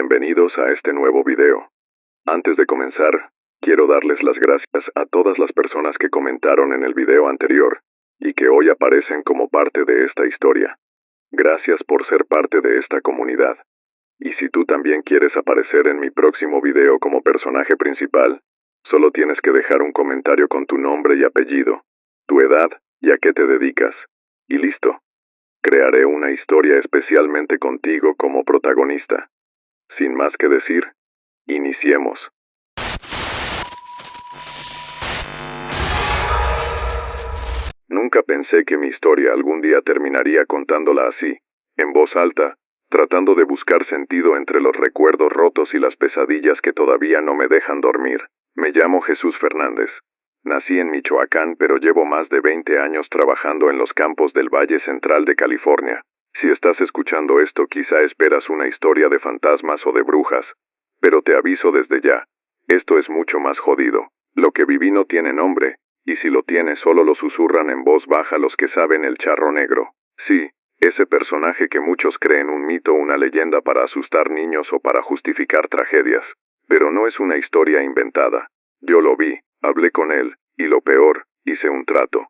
Bienvenidos a este nuevo video. Antes de comenzar, quiero darles las gracias a todas las personas que comentaron en el video anterior y que hoy aparecen como parte de esta historia. Gracias por ser parte de esta comunidad. Y si tú también quieres aparecer en mi próximo video como personaje principal, solo tienes que dejar un comentario con tu nombre y apellido, tu edad y a qué te dedicas. Y listo. Crearé una historia especialmente contigo como protagonista. Sin más que decir, iniciemos. Nunca pensé que mi historia algún día terminaría contándola así, en voz alta, tratando de buscar sentido entre los recuerdos rotos y las pesadillas que todavía no me dejan dormir. Me llamo Jesús Fernández. Nací en Michoacán, pero llevo más de 20 años trabajando en los campos del Valle Central de California. Si estás escuchando esto, quizá esperas una historia de fantasmas o de brujas, pero te aviso desde ya, esto es mucho más jodido. Lo que viví no tiene nombre, y si lo tiene solo lo susurran en voz baja los que saben el charro negro. Sí, ese personaje que muchos creen un mito o una leyenda para asustar niños o para justificar tragedias. Pero no es una historia inventada. Yo lo vi, hablé con él, y lo peor, hice un trato.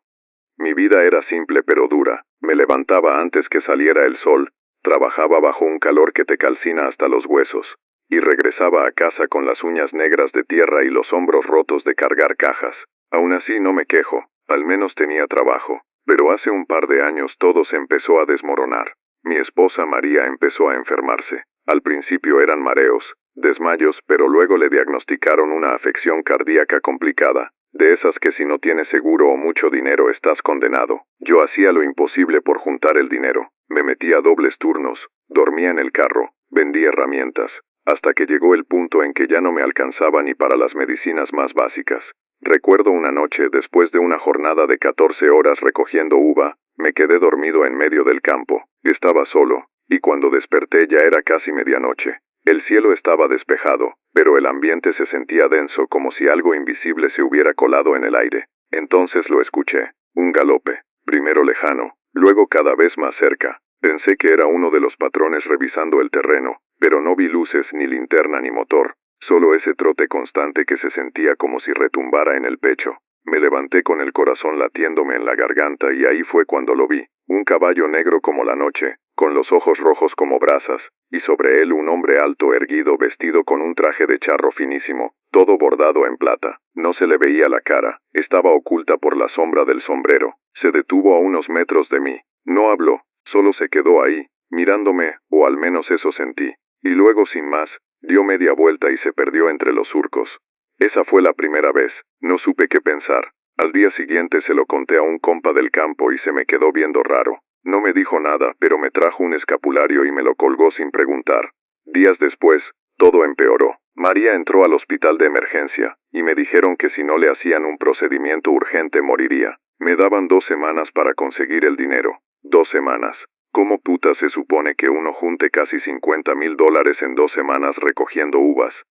Mi vida era simple pero dura. Me levantaba antes que saliera el sol, trabajaba bajo un calor que te calcina hasta los huesos, y regresaba a casa con las uñas negras de tierra y los hombros rotos de cargar cajas. Aún así no me quejo, al menos tenía trabajo. Pero hace un par de años todo se empezó a desmoronar. Mi esposa María empezó a enfermarse. Al principio eran mareos, desmayos, pero luego le diagnosticaron una afección cardíaca complicada. De esas que si no tienes seguro o mucho dinero estás condenado. Yo hacía lo imposible por juntar el dinero. Me metía a dobles turnos, dormía en el carro, vendía herramientas, hasta que llegó el punto en que ya no me alcanzaba ni para las medicinas más básicas. Recuerdo una noche, después de una jornada de 14 horas recogiendo uva, me quedé dormido en medio del campo. Estaba solo, y cuando desperté ya era casi medianoche. El cielo estaba despejado, pero el ambiente se sentía denso como si algo invisible se hubiera colado en el aire. Entonces lo escuché, un galope, primero lejano, luego cada vez más cerca. Pensé que era uno de los patrones revisando el terreno, pero no vi luces, ni linterna, ni motor. Solo ese trote constante que se sentía como si retumbara en el pecho. Me levanté con el corazón latiéndome en la garganta y ahí fue cuando lo vi. Un caballo negro como la noche, con los ojos rojos como brasas, y sobre él un hombre alto erguido vestido con un traje de charro finísimo, todo bordado en plata. No se le veía la cara, estaba oculta por la sombra del sombrero. Se detuvo a unos metros de mí. No habló, solo se quedó ahí, mirándome, o al menos eso sentí. Y luego sin más, dio media vuelta y se perdió entre los surcos. Esa fue la primera vez, no supe qué pensar. Al día siguiente se lo conté a un compa del campo y se me quedó viendo raro. No me dijo nada, pero me trajo un escapulario y me lo colgó sin preguntar. Días después, todo empeoró. María entró al hospital de emergencia, y me dijeron que si no le hacían un procedimiento urgente moriría. Me daban 2 semanas para conseguir el dinero. 2 semanas. ¿Cómo puta se supone que uno junte casi $50,000 en 2 semanas recogiendo uvas?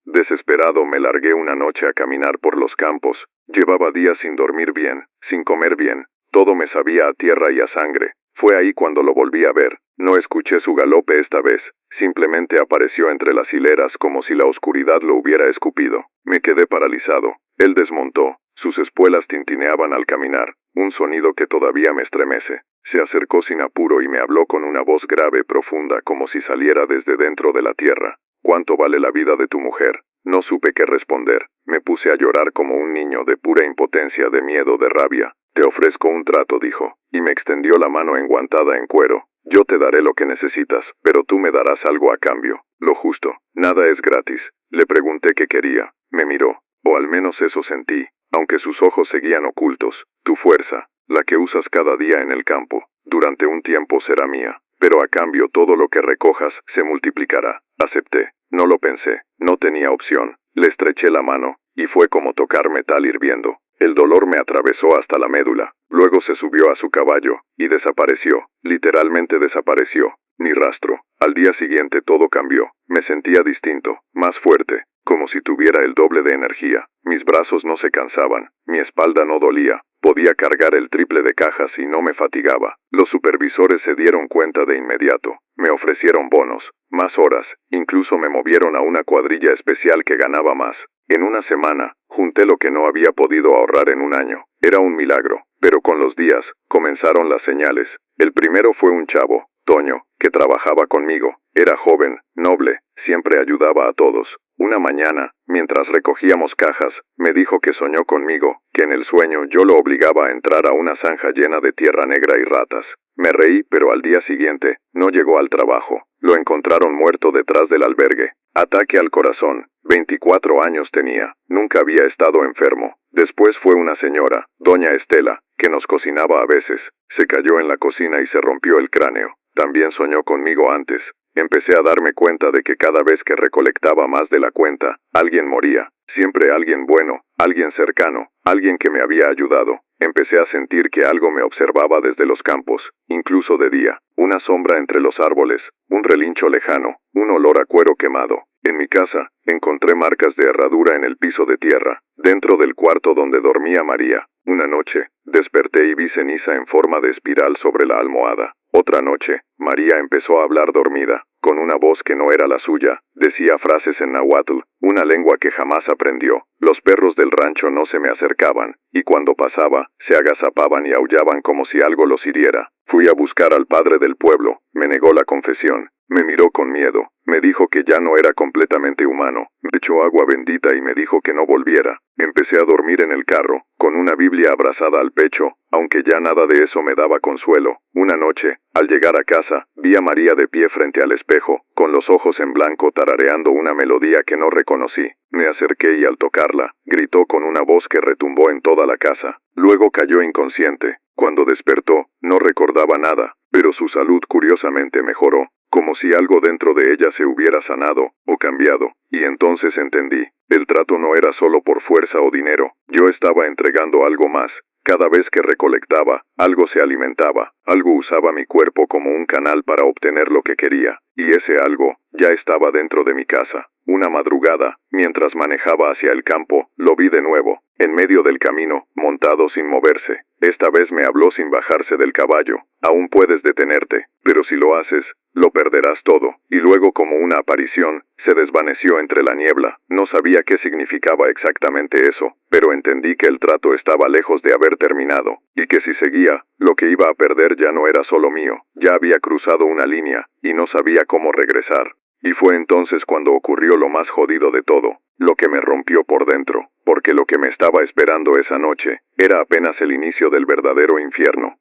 Desesperado me largué una noche a caminar por los campos. Llevaba días sin dormir bien, sin comer bien. Todo me sabía a tierra y a sangre. Fue ahí cuando lo volví a ver. No escuché su galope esta vez. Simplemente apareció entre las hileras como si la oscuridad lo hubiera escupido. Me quedé paralizado. Él desmontó. Sus espuelas tintineaban al caminar. Un sonido que todavía me estremece. Se acercó sin apuro y me habló con una voz grave, profunda, como si saliera desde dentro de la tierra. ¿Cuánto vale la vida de tu mujer? No supe qué responder. Me puse a llorar como un niño de pura impotencia, de miedo, de rabia. Te ofrezco un trato, dijo, y me extendió la mano enguantada en cuero. Yo te daré lo que necesitas, pero tú me darás algo a cambio. Lo justo. Nada es gratis. Le pregunté qué quería. Me miró, o al menos eso sentí, aunque sus ojos seguían ocultos. Tu fuerza, la que usas cada día en el campo, durante un tiempo será mía, pero a cambio todo lo que recojas se multiplicará. Acepté. No lo pensé, no tenía opción. Le estreché la mano, y fue como tocar metal hirviendo. El dolor me atravesó hasta la médula. Luego se subió a su caballo, y desapareció. Literalmente desapareció. Ni rastro. Al día siguiente todo cambió. Me sentía distinto, más fuerte. como si tuviera el doble de energía. Mis brazos no se cansaban, mi espalda no dolía, podía cargar el triple de cajas y no me fatigaba. Los supervisores se dieron cuenta de inmediato, me ofrecieron bonos, más horas, incluso me movieron a una cuadrilla especial que ganaba más. En una semana, junté lo que no había podido ahorrar en un año. Era un milagro, pero con los días, comenzaron las señales. El primero fue un chavo, Toño, que trabajaba conmigo. Era joven, noble, siempre ayudaba a todos. Una mañana, mientras recogíamos cajas, me dijo que soñó conmigo, que en el sueño yo lo obligaba a entrar a una zanja llena de tierra negra y ratas. Me reí, pero al día siguiente, no llegó al trabajo. Lo encontraron muerto detrás del albergue. Ataque al corazón. 24 años tenía. Nunca había estado enfermo. Después fue una señora, doña Estela, que nos cocinaba a veces. Se cayó en la cocina y se rompió el cráneo. También soñó conmigo antes. Empecé a darme cuenta de que cada vez que recolectaba más de la cuenta, alguien moría. Siempre alguien bueno, alguien cercano, alguien que me había ayudado. Empecé a sentir que algo me observaba desde los campos, incluso de día. Una sombra entre los árboles, un relincho lejano, un olor a cuero quemado. En mi casa, encontré marcas de herradura en el piso de tierra, dentro del cuarto donde dormía María. Una noche, desperté y vi ceniza en forma de espiral sobre la almohada. Otra noche, María empezó a hablar dormida, con una voz que no era la suya. Decía frases en náhuatl, una lengua que jamás aprendió. Los perros del rancho no se me acercaban, y cuando pasaba, se agazapaban y aullaban como si algo los hiriera. Fui a buscar al padre del pueblo, me negó la confesión. Me miró con miedo, me dijo que ya no era completamente humano, me echó agua bendita y me dijo que no volviera. Empecé a dormir en el carro, con una Biblia abrazada al pecho, aunque ya nada de eso me daba consuelo. Una noche, al llegar a casa, vi a María de pie frente al espejo, con los ojos en blanco tarareando una melodía que no reconocí. Me acerqué y al tocarla, gritó con una voz que retumbó en toda la casa. Luego cayó inconsciente. Cuando despertó, no recordaba nada, pero su salud curiosamente mejoró, como si algo dentro de ella se hubiera sanado, o cambiado, y entonces entendí, el trato no era solo por fuerza o dinero, yo estaba entregando algo más. Cada vez que recolectaba, algo se alimentaba, algo usaba mi cuerpo como un canal para obtener lo que quería, y ese algo, ya estaba dentro de mi casa. Una madrugada, mientras manejaba hacia el campo, lo vi de nuevo, en medio del camino, montado sin moverse. Esta vez me habló sin bajarse del caballo. Aún puedes detenerte, pero si lo haces, lo perderás todo. Y luego, como una aparición, se desvaneció entre la niebla. No sabía qué significaba exactamente eso, pero entendí que el trato estaba lejos de haber terminado, y que si seguía, lo que iba a perder ya no era solo mío. Ya había cruzado una línea, y no sabía cómo regresar. Y fue entonces cuando ocurrió lo más jodido de todo, lo que me rompió por dentro, porque lo que me estaba esperando esa noche, era apenas el inicio del verdadero infierno.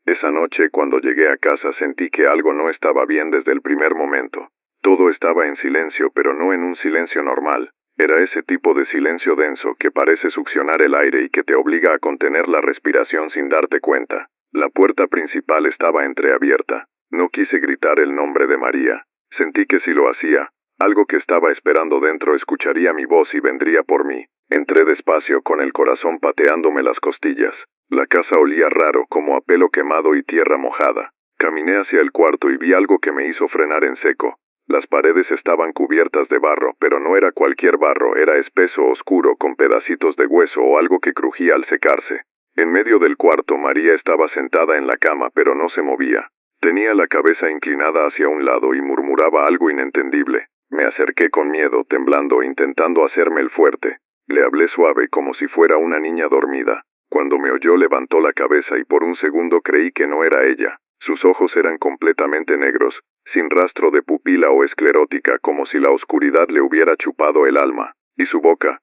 Esa noche, cuando llegué a casa, sentí que algo no estaba bien desde el primer momento. Todo estaba en silencio, pero no en un silencio normal. Era ese tipo de silencio denso que parece succionar el aire y que te obliga a contener la respiración sin darte cuenta. La puerta principal estaba entreabierta. No quise gritar el nombre de María. Sentí que si lo hacía, algo que estaba esperando dentro escucharía mi voz y vendría por mí. Entré despacio con el corazón pateándome las costillas. La casa olía raro, como a pelo quemado y tierra mojada. Caminé hacia el cuarto y vi algo que me hizo frenar en seco. Las paredes estaban cubiertas de barro, pero no era cualquier barro, era espeso, oscuro, con pedacitos de hueso o algo que crujía al secarse. En medio del cuarto María estaba sentada en la cama, pero no se movía. Tenía la cabeza inclinada hacia un lado y murmuraba algo inentendible. Me acerqué con miedo, temblando, intentando hacerme el fuerte. Le hablé suave, como si fuera una niña dormida. Cuando me oyó levantó la cabeza y por un segundo creí que no era ella. Sus ojos eran completamente negros, sin rastro de pupila o esclerótica, como si la oscuridad le hubiera chupado el alma. Y su boca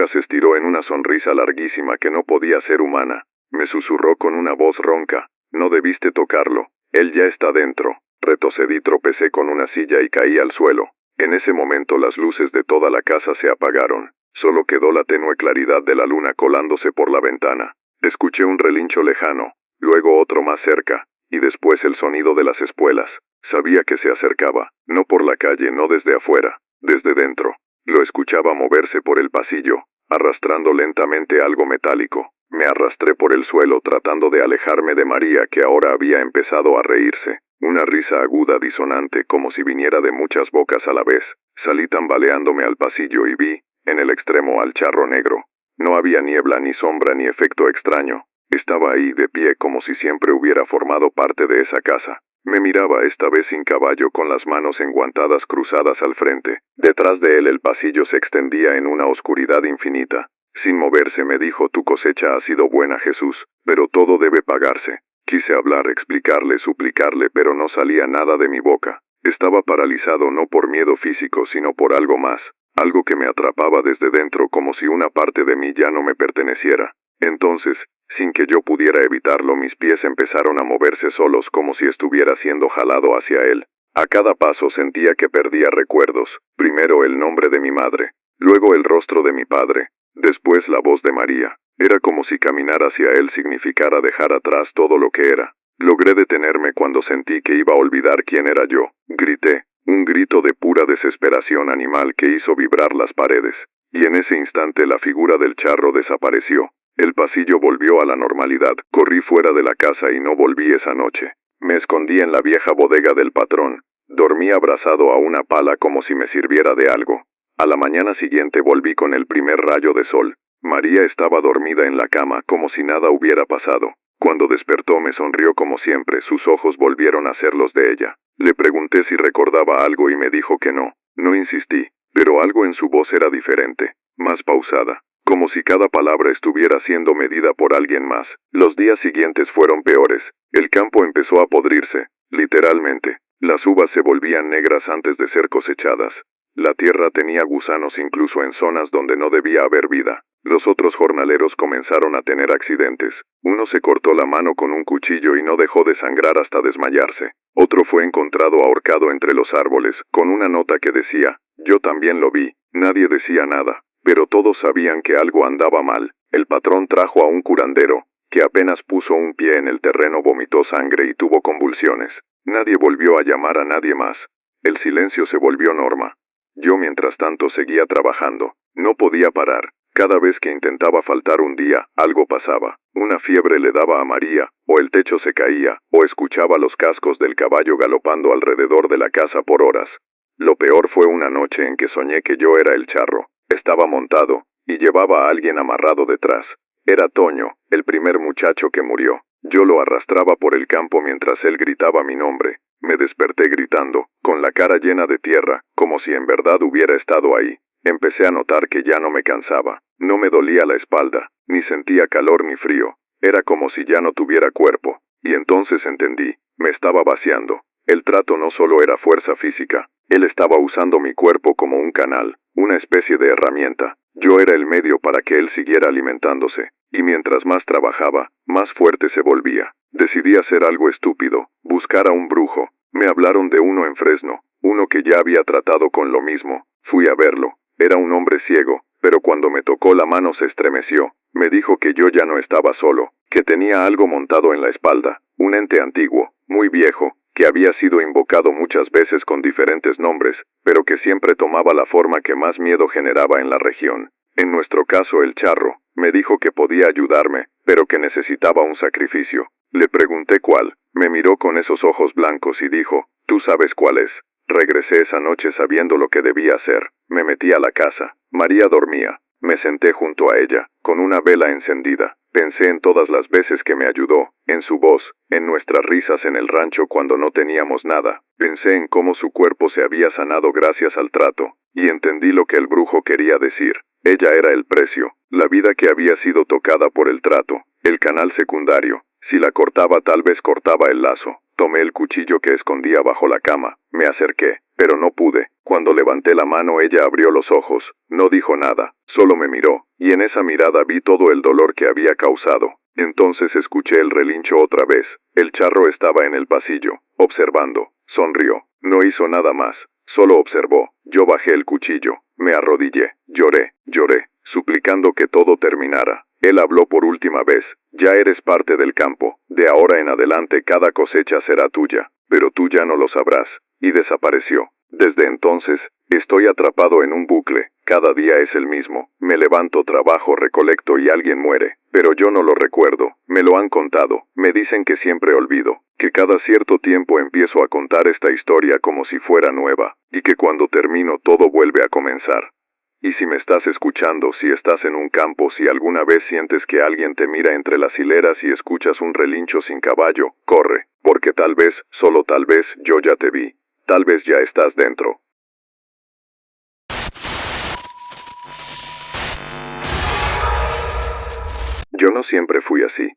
se estiró en una sonrisa larguísima que no podía ser humana. Me susurró con una voz ronca: «No debiste tocarlo. Él ya está dentro». Retrocedí, tropecé con una silla y caí al suelo. En ese momento las luces de toda la casa se apagaron. Solo quedó la tenue claridad de la luna colándose por la ventana. Escuché un relincho lejano, luego otro más cerca, y después el sonido de las espuelas. Sabía que se acercaba, no por la calle, no desde afuera, desde dentro. Lo escuchaba moverse por el pasillo, arrastrando lentamente algo metálico. Me arrastré por el suelo tratando de alejarme de María, que ahora había empezado a reírse. Una risa aguda disonante como si viniera de muchas bocas a la vez. Salí tambaleándome al pasillo y vi, en el extremo, al charro negro. No había niebla ni sombra ni efecto extraño. Estaba ahí de pie como si siempre hubiera formado parte de esa casa. Me miraba esta vez sin caballo, con las manos enguantadas cruzadas al frente. Detrás de él el pasillo se extendía en una oscuridad infinita. Sin moverse me dijo: tu cosecha ha sido buena, Jesús, pero todo debe pagarse. Quise hablar, explicarle, suplicarle, pero no salía nada de mi boca. Estaba paralizado no por miedo físico, sino por algo más, algo que me atrapaba desde dentro como si una parte de mí ya no me perteneciera. Entonces, sin que yo pudiera evitarlo, mis pies empezaron a moverse solos como si estuviera siendo jalado hacia él. A cada paso sentía que perdía recuerdos, primero el nombre de mi madre, luego el rostro de mi padre, después la voz de María. Era como si caminar hacia él significara dejar atrás todo lo que era. Logré detenerme cuando sentí que iba a olvidar quién era yo. Grité, un grito de pura desesperación animal que hizo vibrar las paredes. Y en ese instante la figura del charro desapareció. El pasillo volvió a la normalidad. Corrí fuera de la casa y no volví esa noche. Me escondí en la vieja bodega del patrón. Dormí abrazado a una pala como si me sirviera de algo. A la mañana siguiente volví con el primer rayo de sol. María estaba dormida en la cama como si nada hubiera pasado. Cuando despertó me sonrió como siempre, sus ojos volvieron a ser los de ella. Le pregunté si recordaba algo y me dijo que no. No insistí, pero algo en su voz era diferente, más pausada, como si cada palabra estuviera siendo medida por alguien más. Los días siguientes fueron peores. El campo empezó a podrirse, literalmente. Las uvas se volvían negras antes de ser cosechadas. La tierra tenía gusanos incluso en zonas donde no debía haber vida. Los otros jornaleros comenzaron a tener accidentes. Uno se cortó la mano con un cuchillo y no dejó de sangrar hasta desmayarse. Otro fue encontrado ahorcado entre los árboles, con una nota que decía: yo también lo vi. Nadie decía nada, pero todos sabían que algo andaba mal. El patrón trajo a un curandero, que apenas puso un pie en el terreno vomitó sangre y tuvo convulsiones. Nadie volvió a llamar a nadie más. El silencio se volvió norma. Yo mientras tanto seguía trabajando. No podía parar. Cada vez que intentaba faltar un día, algo pasaba. Una fiebre le daba a María, o el techo se caía, o escuchaba los cascos del caballo galopando alrededor de la casa por horas. Lo peor fue una noche en que soñé que yo era el charro. Estaba montado, y llevaba a alguien amarrado detrás. Era Toño, el primer muchacho que murió. Yo lo arrastraba por el campo mientras él gritaba mi nombre. Me desperté gritando, con la cara llena de tierra, como si en verdad hubiera estado ahí. Empecé a notar que ya no me cansaba. No me dolía la espalda, ni sentía calor ni frío. Era como si ya no tuviera cuerpo. Y entonces entendí, me estaba vaciando. El trato no solo era fuerza física. Él estaba usando mi cuerpo como un canal, una especie de herramienta. Yo era el medio para que él siguiera alimentándose. Y mientras más trabajaba, más fuerte se volvía. Decidí hacer algo estúpido, buscar a un brujo. Me hablaron de uno en Fresno, uno que ya había tratado con lo mismo. Fui a verlo. Era un hombre ciego, pero cuando me tocó la mano se estremeció. Me dijo que yo ya no estaba solo, que tenía algo montado en la espalda, un ente antiguo, muy viejo, que había sido invocado muchas veces con diferentes nombres, pero que siempre tomaba la forma que más miedo generaba en la región. En nuestro caso el charro. Me dijo que podía ayudarme, pero que necesitaba un sacrificio. Le pregunté cuál. Me miró con esos ojos blancos y dijo: tú sabes cuál es. Regresé esa noche sabiendo lo que debía hacer. Me metí a la casa. María dormía. Me senté junto a ella, con una vela encendida. Pensé en todas las veces que me ayudó, en su voz, en nuestras risas en el rancho cuando no teníamos nada. Pensé en cómo su cuerpo se había sanado gracias al trato, y entendí lo que el brujo quería decir. Ella era el precio, la vida que había sido tocada por el trato, el canal secundario. Si la cortaba tal vez cortaba el lazo. Tomé el cuchillo que escondía bajo la cama. Me acerqué, pero no pude. Cuando levanté la mano ella abrió los ojos. No dijo nada, solo me miró, y en esa mirada vi todo el dolor que había causado. Entonces escuché el relincho otra vez. El charro estaba en el pasillo, observando. Sonrió. No hizo nada más, solo observó. Yo bajé el cuchillo, me arrodillé, lloré, suplicando que todo terminara. Él habló por última vez: ya eres parte del campo, de ahora en adelante cada cosecha será tuya, pero tú ya no lo sabrás. Y desapareció. Desde entonces, estoy atrapado en un bucle. Cada día es el mismo. Me levanto, trabajo, recolecto y alguien muere. Pero yo no lo recuerdo. Me lo han contado. Me dicen que siempre olvido. Que cada cierto tiempo empiezo a contar esta historia como si fuera nueva. Y que cuando termino todo vuelve a comenzar. Y si me estás escuchando, si estás en un campo, si alguna vez sientes que alguien te mira entre las hileras y escuchas un relincho sin caballo, corre. Porque tal vez, solo tal vez, yo ya te vi. Tal vez ya estás dentro. Yo no siempre fui así.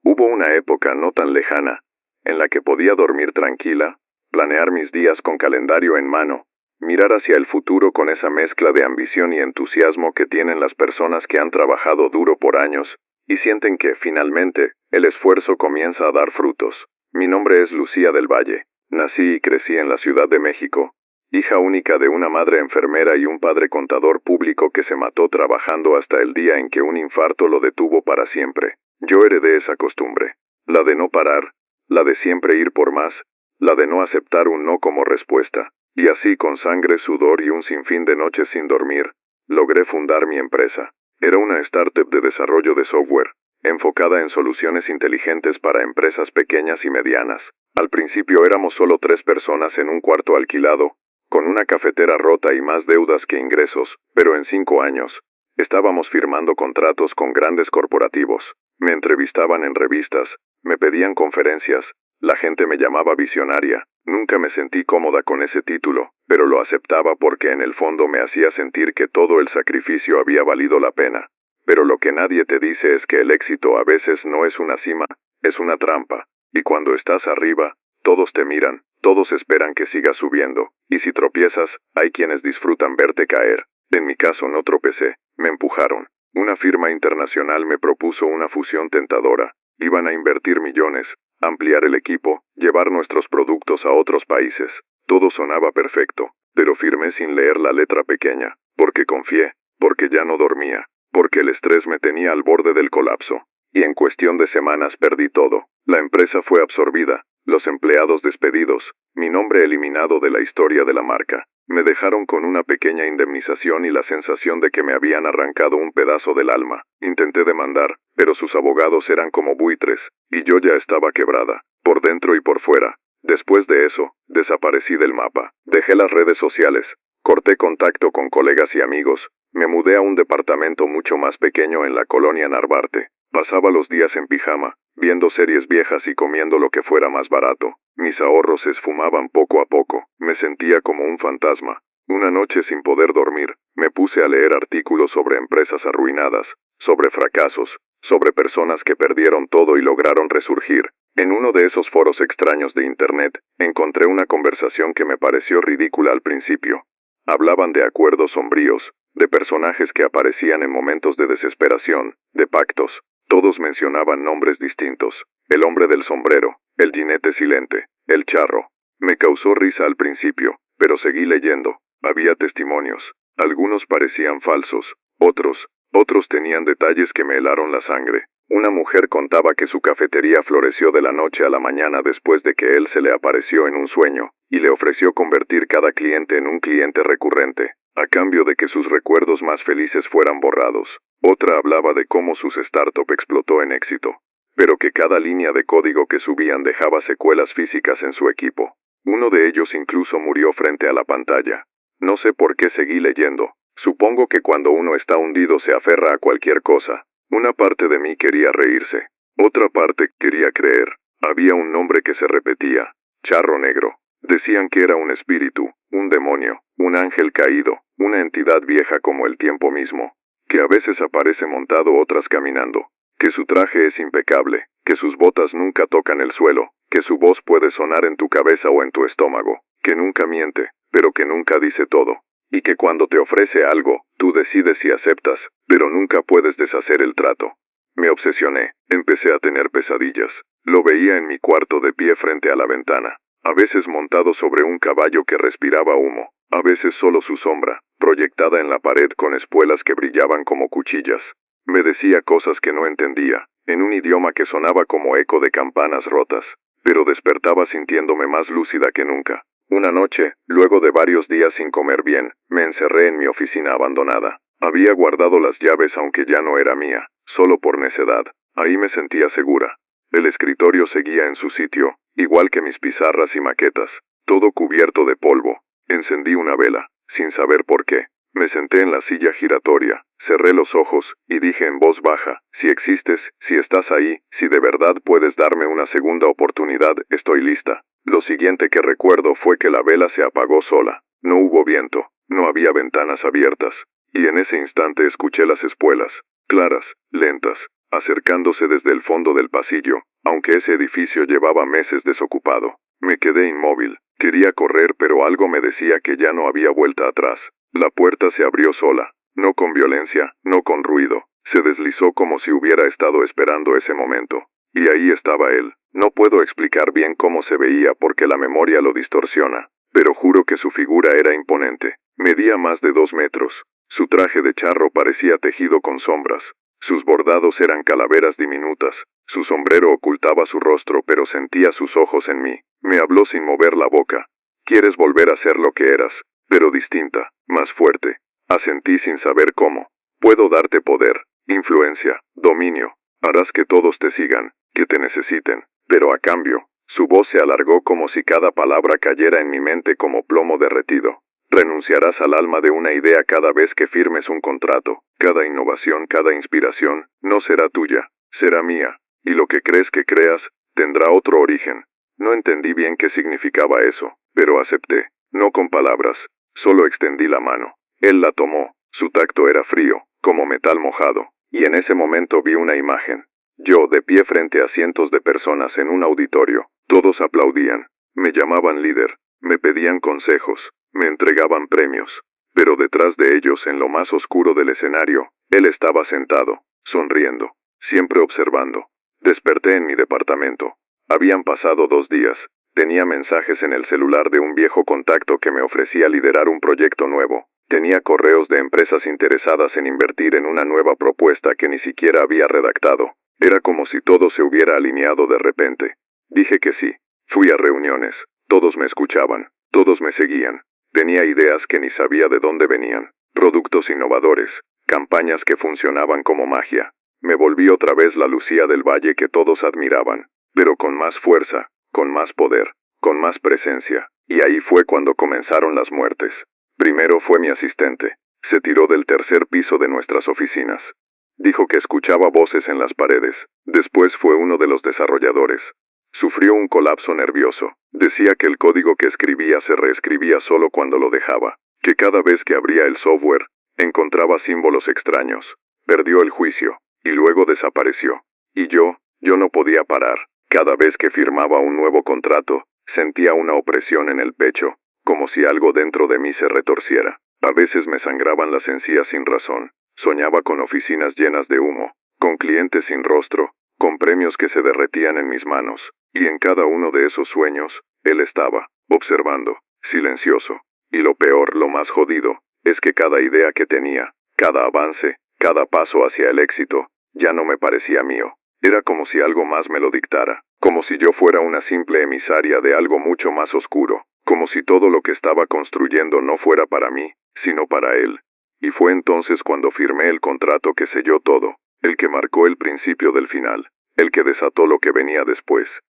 Hubo una época no tan lejana, en la que podía dormir tranquila, planear mis días con calendario en mano, mirar hacia el futuro con esa mezcla de ambición y entusiasmo que tienen las personas que han trabajado duro por años, y sienten que, finalmente, el esfuerzo comienza a dar frutos. Mi nombre es Lucía del Valle. Nací y crecí en la Ciudad de México, hija única de una madre enfermera y un padre contador público que se mató trabajando hasta el día en que un infarto lo detuvo para siempre. Yo heredé esa costumbre, la de no parar, la de siempre ir por más, la de no aceptar un no como respuesta, y así con sangre, sudor y un sinfín de noches sin dormir, logré fundar mi empresa. Era una startup de desarrollo de software, enfocada en soluciones inteligentes para empresas pequeñas y medianas. Al principio éramos solo 3 personas en un cuarto alquilado, con una cafetera rota y más deudas que ingresos, pero en 5 años, estábamos firmando contratos con grandes corporativos. Me entrevistaban en revistas, me pedían conferencias, la gente me llamaba visionaria. Nunca me sentí cómoda con ese título, pero lo aceptaba porque en el fondo me hacía sentir que todo el sacrificio había valido la pena. Pero lo que nadie te dice es que el éxito a veces no es una cima, es una trampa. Y cuando estás arriba, todos te miran, todos esperan que sigas subiendo, y si tropiezas, hay quienes disfrutan verte caer. En mi caso no tropecé, me empujaron. Una firma internacional me propuso una fusión tentadora. Iban a invertir millones, ampliar el equipo, llevar nuestros productos a otros países. Todo sonaba perfecto, pero firmé sin leer la letra pequeña, porque confié, porque ya no dormía, porque el estrés me tenía al borde del colapso. Y en cuestión de semanas perdí todo. La empresa fue absorbida, los empleados despedidos, mi nombre eliminado de la historia de la marca. Me dejaron con una pequeña indemnización y la sensación de que me habían arrancado un pedazo del alma. Intenté demandar, pero sus abogados eran como buitres, y yo ya estaba quebrada, por dentro y por fuera. Después de eso, desaparecí del mapa. Dejé las redes sociales, corté contacto con colegas y amigos, me mudé a un departamento mucho más pequeño en la colonia Narvarte. Pasaba los días en pijama, viendo series viejas y comiendo lo que fuera más barato. Mis ahorros se esfumaban poco a poco. Me sentía como un fantasma. Una noche sin poder dormir, me puse a leer artículos sobre empresas arruinadas, sobre fracasos, sobre personas que perdieron todo y lograron resurgir. En uno de esos foros extraños de Internet, encontré una conversación que me pareció ridícula al principio. Hablaban de acuerdos sombríos, de personajes que aparecían en momentos de desesperación, de pactos. Todos mencionaban nombres distintos. El hombre del sombrero, el jinete silente, el charro. Me causó risa al principio, pero seguí leyendo. Había testimonios. Algunos parecían falsos, otros tenían detalles que me helaron la sangre. Una mujer contaba que su cafetería floreció de la noche a la mañana después de que él se le apareció en un sueño, y le ofreció convertir cada cliente en un cliente recurrente, a cambio de que sus recuerdos más felices fueran borrados. Otra hablaba de cómo su startup explotó en éxito, pero que cada línea de código que subían dejaba secuelas físicas en su equipo. Uno de ellos incluso murió frente a la pantalla. No sé por qué seguí leyendo. Supongo que cuando uno está hundido se aferra a cualquier cosa. Una parte de mí quería reírse. Otra parte quería creer. Había un nombre que se repetía. Charro Negro. Decían que era un espíritu, un demonio, un ángel caído, una entidad vieja como el tiempo mismo, que a veces aparece montado, otras caminando, que su traje es impecable, que sus botas nunca tocan el suelo, que su voz puede sonar en tu cabeza o en tu estómago, que nunca miente, pero que nunca dice todo, y que cuando te ofrece algo, tú decides si aceptas, pero nunca puedes deshacer el trato. Me obsesioné, empecé a tener pesadillas. Lo veía en mi cuarto de pie frente a la ventana, a veces montado sobre un caballo que respiraba humo, a veces solo su sombra, proyectada en la pared con espuelas que brillaban como cuchillas. Me decía cosas que no entendía, en un idioma que sonaba como eco de campanas rotas, pero despertaba sintiéndome más lúcida que nunca. Una noche, luego de varios días sin comer bien, me encerré en mi oficina abandonada. Había guardado las llaves aunque ya no era mía, solo por necedad. Ahí me sentía segura. El escritorio seguía en su sitio, igual que mis pizarras y maquetas, todo cubierto de polvo. Encendí una vela, sin saber por qué. Me senté en la silla giratoria, cerré los ojos, y dije en voz baja, si existes, si estás ahí, si de verdad puedes darme una segunda oportunidad, estoy lista. Lo siguiente que recuerdo fue que la vela se apagó sola. No hubo viento, no había ventanas abiertas, y en ese instante escuché las espuelas, claras, lentas, acercándose desde el fondo del pasillo, aunque ese edificio llevaba meses desocupado. Me quedé inmóvil, quería correr pero algo me decía que ya no había vuelta atrás. La puerta se abrió sola, no con violencia, no con ruido, se deslizó como si hubiera estado esperando ese momento. Y ahí estaba él. No puedo explicar bien cómo se veía porque la memoria lo distorsiona, pero juro que su figura era imponente. Medía más de 2 metros. Su traje de charro parecía tejido con sombras. Sus bordados eran calaveras diminutas. Su sombrero ocultaba su rostro, pero sentía sus ojos en mí. Me habló sin mover la boca. «Quieres volver a ser lo que eras, pero distinta, más fuerte». Asentí sin saber cómo. «Puedo darte poder, influencia, dominio. Harás que todos te sigan, que te necesiten. Pero a cambio», su voz se alargó como si cada palabra cayera en mi mente como plomo derretido. «Renunciarás al alma de una idea cada vez que firmes un contrato. Cada innovación, cada inspiración, no será tuya, será mía. Y lo que crees que creas, tendrá otro origen». No entendí bien qué significaba eso, pero acepté, no con palabras, solo extendí la mano. Él la tomó, su tacto era frío, como metal mojado, y en ese momento vi una imagen. Yo, de pie frente a cientos de personas en un auditorio, todos aplaudían, me llamaban líder, me pedían consejos, me entregaban premios, pero detrás de ellos, en lo más oscuro del escenario, él estaba sentado, sonriendo, siempre observando. Desperté en mi departamento. Habían pasado 2 días. Tenía mensajes en el celular de un viejo contacto que me ofrecía liderar un proyecto nuevo. Tenía correos de empresas interesadas en invertir en una nueva propuesta que ni siquiera había redactado. Era como si todo se hubiera alineado de repente. Dije que sí. Fui a reuniones. Todos me escuchaban. Todos me seguían. Tenía ideas que ni sabía de dónde venían. Productos innovadores. Campañas que funcionaban como magia. Me volví otra vez la Lucía del Valle que todos admiraban. Pero con más fuerza, con más poder, con más presencia. Y ahí fue cuando comenzaron las muertes. Primero fue mi asistente. Se tiró del 3er piso de nuestras oficinas. Dijo que escuchaba voces en las paredes. Después fue uno de los desarrolladores. Sufrió un colapso nervioso. Decía que el código que escribía se reescribía solo cuando lo dejaba. Que cada vez que abría el software, encontraba símbolos extraños. Perdió el juicio. Y luego desapareció. Y yo no podía parar. Cada vez que firmaba un nuevo contrato, sentía una opresión en el pecho, como si algo dentro de mí se retorciera. A veces me sangraban las encías sin razón. Soñaba con oficinas llenas de humo, con clientes sin rostro, con premios que se derretían en mis manos. Y en cada uno de esos sueños, él estaba, observando, silencioso. Y lo peor, lo más jodido, es que cada idea que tenía, cada avance, cada paso hacia el éxito, ya no me parecía mío. Era como si algo más me lo dictara, como si yo fuera una simple emisaria de algo mucho más oscuro, como si todo lo que estaba construyendo no fuera para mí, sino para él. Y fue entonces cuando firmé el contrato que selló todo, el que marcó el principio del final, el que desató lo que venía después.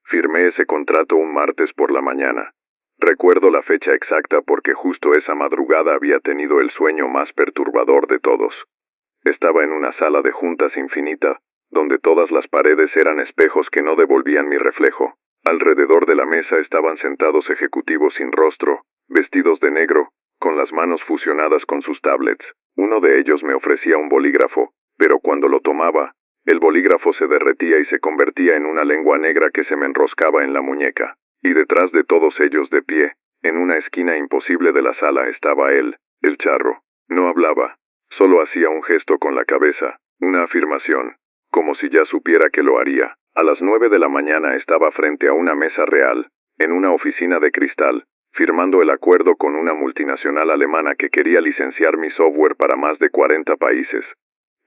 Firmé ese contrato un martes por la mañana. Recuerdo la fecha exacta porque justo esa madrugada había tenido el sueño más perturbador de todos. Estaba en una sala de juntas infinita, donde todas las paredes eran espejos que no devolvían mi reflejo. Alrededor de la mesa estaban sentados ejecutivos sin rostro, vestidos de negro, con las manos fusionadas con sus tablets. Uno de ellos me ofrecía un bolígrafo, pero cuando lo tomaba, el bolígrafo se derretía y se convertía en una lengua negra que se me enroscaba en la muñeca. Y detrás de todos ellos de pie, en una esquina imposible de la sala estaba él, el charro. No hablaba. Solo hacía un gesto con la cabeza, una afirmación, como si ya supiera que lo haría. A las 9 de la mañana estaba frente a una mesa real, en una oficina de cristal, firmando el acuerdo con una multinacional alemana que quería licenciar mi software para más de 40 países.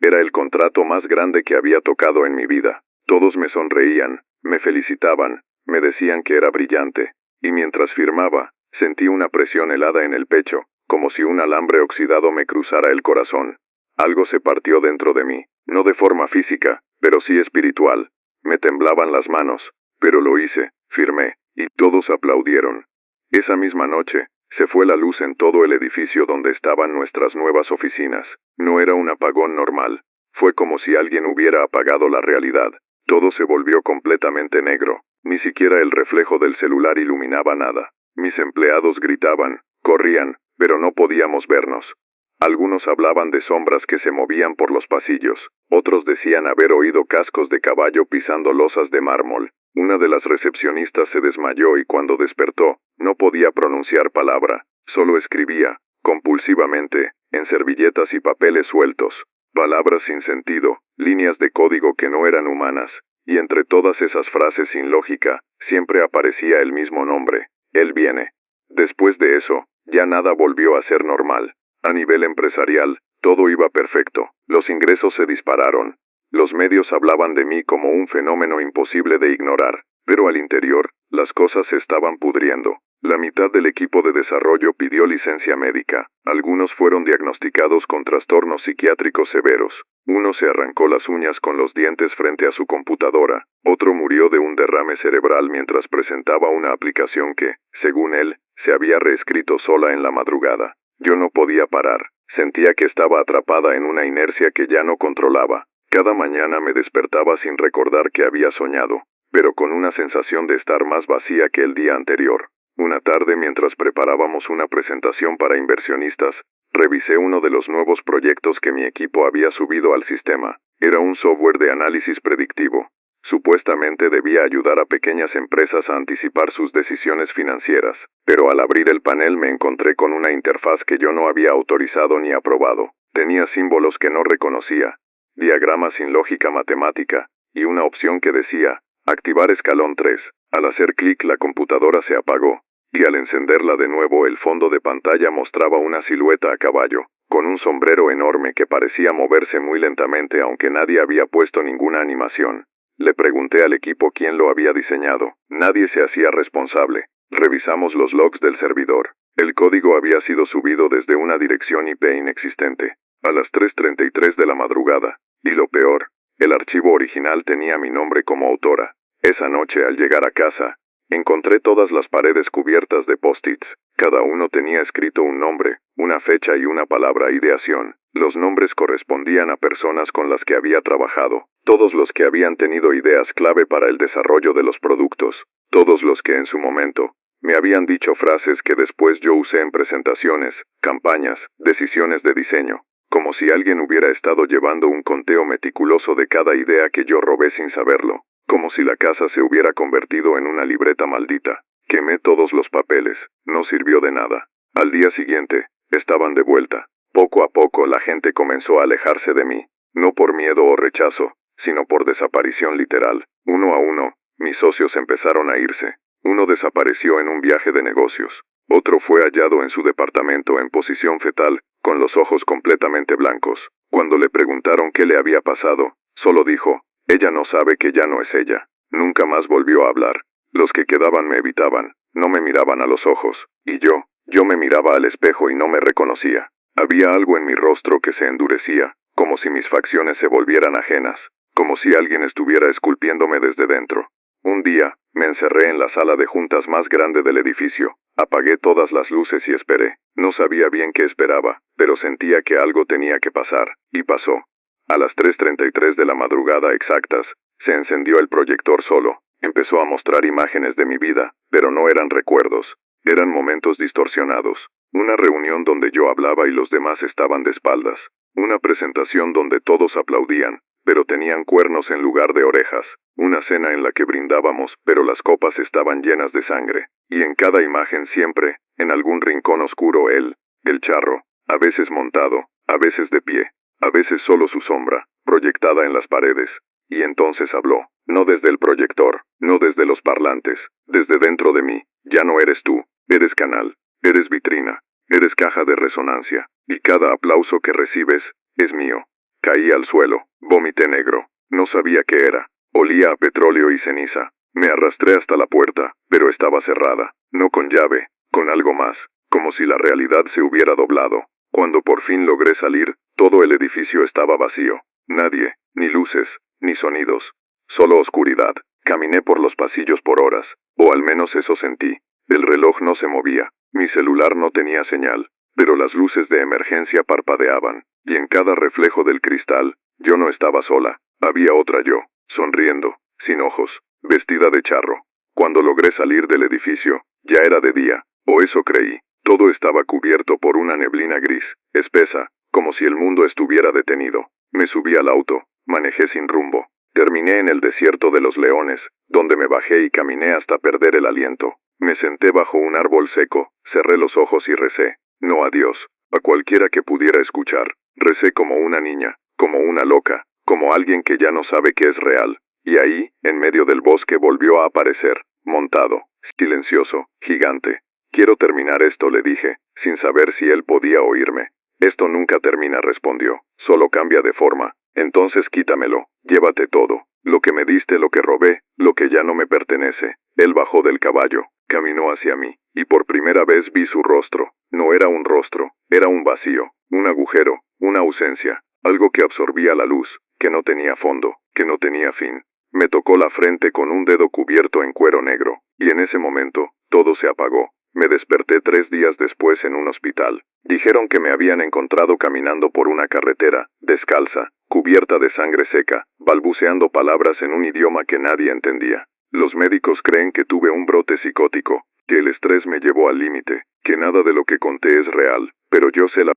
Era el contrato más grande que había tocado en mi vida. Todos me sonreían, me felicitaban, me decían que era brillante, Y mientras firmaba, sentí una presión helada en el pecho, como si un alambre oxidado me cruzara el corazón. Algo se partió dentro de mí, no de forma física, pero sí espiritual. Me temblaban las manos, pero lo hice, firmé, y todos aplaudieron. Esa misma noche, se fue la luz en todo el edificio donde estaban nuestras nuevas oficinas. No era un apagón normal. Fue como si alguien hubiera apagado la realidad. Todo se volvió completamente negro. Ni siquiera el reflejo del celular iluminaba nada. Mis empleados gritaban, corrían, pero no podíamos vernos. Algunos hablaban de sombras que se movían por los pasillos. Otros decían haber oído cascos de caballo pisando losas de mármol. Una de las recepcionistas se desmayó y cuando despertó, no podía pronunciar palabra. Solo escribía, compulsivamente, en servilletas y papeles sueltos. Palabras sin sentido, líneas de código que no eran humanas. Y entre todas esas frases sin lógica, siempre aparecía el mismo nombre. Él viene. Después de eso, ya nada volvió a ser normal. A nivel empresarial, todo iba perfecto. Los ingresos se dispararon. Los medios hablaban de mí como un fenómeno imposible de ignorar. Pero al interior, las cosas se estaban pudriendo. La mitad del equipo de desarrollo pidió licencia médica. Algunos fueron diagnosticados con trastornos psiquiátricos severos. Uno se arrancó las uñas con los dientes frente a su computadora. Otro murió de un derrame cerebral mientras presentaba una aplicación que, según él, se había reescrito sola en la madrugada. Yo no podía parar. Sentía que estaba atrapada en una inercia que ya no controlaba. Cada mañana me despertaba sin recordar que había soñado, pero con una sensación de estar más vacía que el día anterior. Una tarde, mientras preparábamos una presentación para inversionistas, revisé uno de los nuevos proyectos que mi equipo había subido al sistema. Era un software de análisis predictivo. Supuestamente debía ayudar a pequeñas empresas a anticipar sus decisiones financieras, pero al abrir el panel me encontré con una interfaz que yo no había autorizado ni aprobado. Tenía símbolos que no reconocía, diagramas sin lógica matemática, y una opción que decía, activar escalón 3. Al hacer clic la computadora se apagó, y al encenderla de nuevo el fondo de pantalla mostraba una silueta a caballo, con un sombrero enorme que parecía moverse muy lentamente aunque nadie había puesto ninguna animación. Le pregunté al equipo quién lo había diseñado. Nadie se hacía responsable. Revisamos los logs del servidor. El código había sido subido desde una dirección IP inexistente, a las 3:33 de la madrugada. Y lo peor, el archivo original tenía mi nombre como autora. Esa noche al llegar a casa, encontré todas las paredes cubiertas de post-its. Cada uno tenía escrito un nombre, una fecha y una palabra ideación. Los nombres correspondían a personas con las que había trabajado, todos los que habían tenido ideas clave para el desarrollo de los productos, todos los que en su momento me habían dicho frases que después yo usé en presentaciones, campañas, decisiones de diseño, como si alguien hubiera estado llevando un conteo meticuloso de cada idea que yo robé sin saberlo, como si la casa se hubiera convertido en una libreta maldita. Quemé todos los papeles, no sirvió de nada. Al día siguiente, estaban de vuelta. Poco a poco la gente comenzó a alejarse de mí, no por miedo o rechazo, sino por desaparición literal. Uno a uno, mis socios empezaron a irse. Uno desapareció en un viaje de negocios. Otro fue hallado en su departamento en posición fetal, con los ojos completamente blancos. Cuando le preguntaron qué le había pasado, solo dijo, ella no sabe que ya no es ella. Nunca más volvió a hablar. Los que quedaban me evitaban, no me miraban a los ojos, y yo me miraba al espejo y no me reconocía. Había algo en mi rostro que se endurecía, como si mis facciones se volvieran ajenas, como si alguien estuviera esculpiéndome desde dentro. Un día, me encerré en la sala de juntas más grande del edificio, apagué todas las luces y esperé. No sabía bien qué esperaba, pero sentía que algo tenía que pasar, y pasó. A las 3:33 de la madrugada exactas, se encendió el proyector solo. Empezó a mostrar imágenes de mi vida, pero no eran recuerdos, eran momentos distorsionados. Una reunión donde yo hablaba y los demás estaban de espaldas. Una presentación donde todos aplaudían, pero tenían cuernos en lugar de orejas. Una cena en la que brindábamos, pero las copas estaban llenas de sangre. Y en cada imagen siempre, en algún rincón oscuro el charro, a veces montado, a veces de pie, a veces solo su sombra, proyectada en las paredes. Y entonces habló, no desde el proyector, no desde los parlantes, desde dentro de mí. Ya no eres tú, eres canal, eres vitrina, eres caja de resonancia, y cada aplauso que recibes, es mío. Caí al suelo, vomité negro, no sabía qué era, olía a petróleo y ceniza. Me arrastré hasta la puerta, pero estaba cerrada. No con llave, con algo más, como si la realidad se hubiera doblado. Cuando por fin logré salir, todo el edificio estaba vacío. Nadie, ni luces, ni sonidos. Solo oscuridad. Caminé por los pasillos por horas, o al menos eso sentí. El reloj no se movía, mi celular no tenía señal, pero las luces de emergencia parpadeaban, y en cada reflejo del cristal, yo no estaba sola, había otra yo, sonriendo, sin ojos, vestida de charro. Cuando logré salir del edificio, ya era de día, o eso creí. Todo estaba cubierto por una neblina gris, espesa, como si el mundo estuviera detenido. Me subí al auto, manejé sin rumbo. Terminé en el desierto de los leones, donde me bajé y caminé hasta perder el aliento. Me senté bajo un árbol seco, cerré los ojos y recé. No a Dios, a cualquiera que pudiera escuchar. Recé como una niña, como una loca, como alguien que ya no sabe qué es real. Y ahí, en medio del bosque volvió a aparecer, montado, silencioso, gigante. Quiero terminar esto, le dije, sin saber si él podía oírme. Esto nunca termina, respondió, solo cambia de forma. Entonces quítamelo, llévate todo, lo que me diste, lo que robé, lo que ya no me pertenece. Él bajó del caballo, caminó hacia mí, y por primera vez vi su rostro. No era un rostro, era un vacío, un agujero, una ausencia, algo que absorbía la luz, que no tenía fondo, que no tenía fin. Me tocó la frente con un dedo cubierto en cuero negro, y en ese momento, todo se apagó. Me desperté 3 días después en un hospital. Dijeron que me habían encontrado caminando por una carretera, descalza, cubierta de sangre seca, balbuceando palabras en un idioma que nadie entendía. Los médicos creen que tuve un brote psicótico, que el estrés me llevó al límite, que nada de lo que conté es real, pero yo sé la...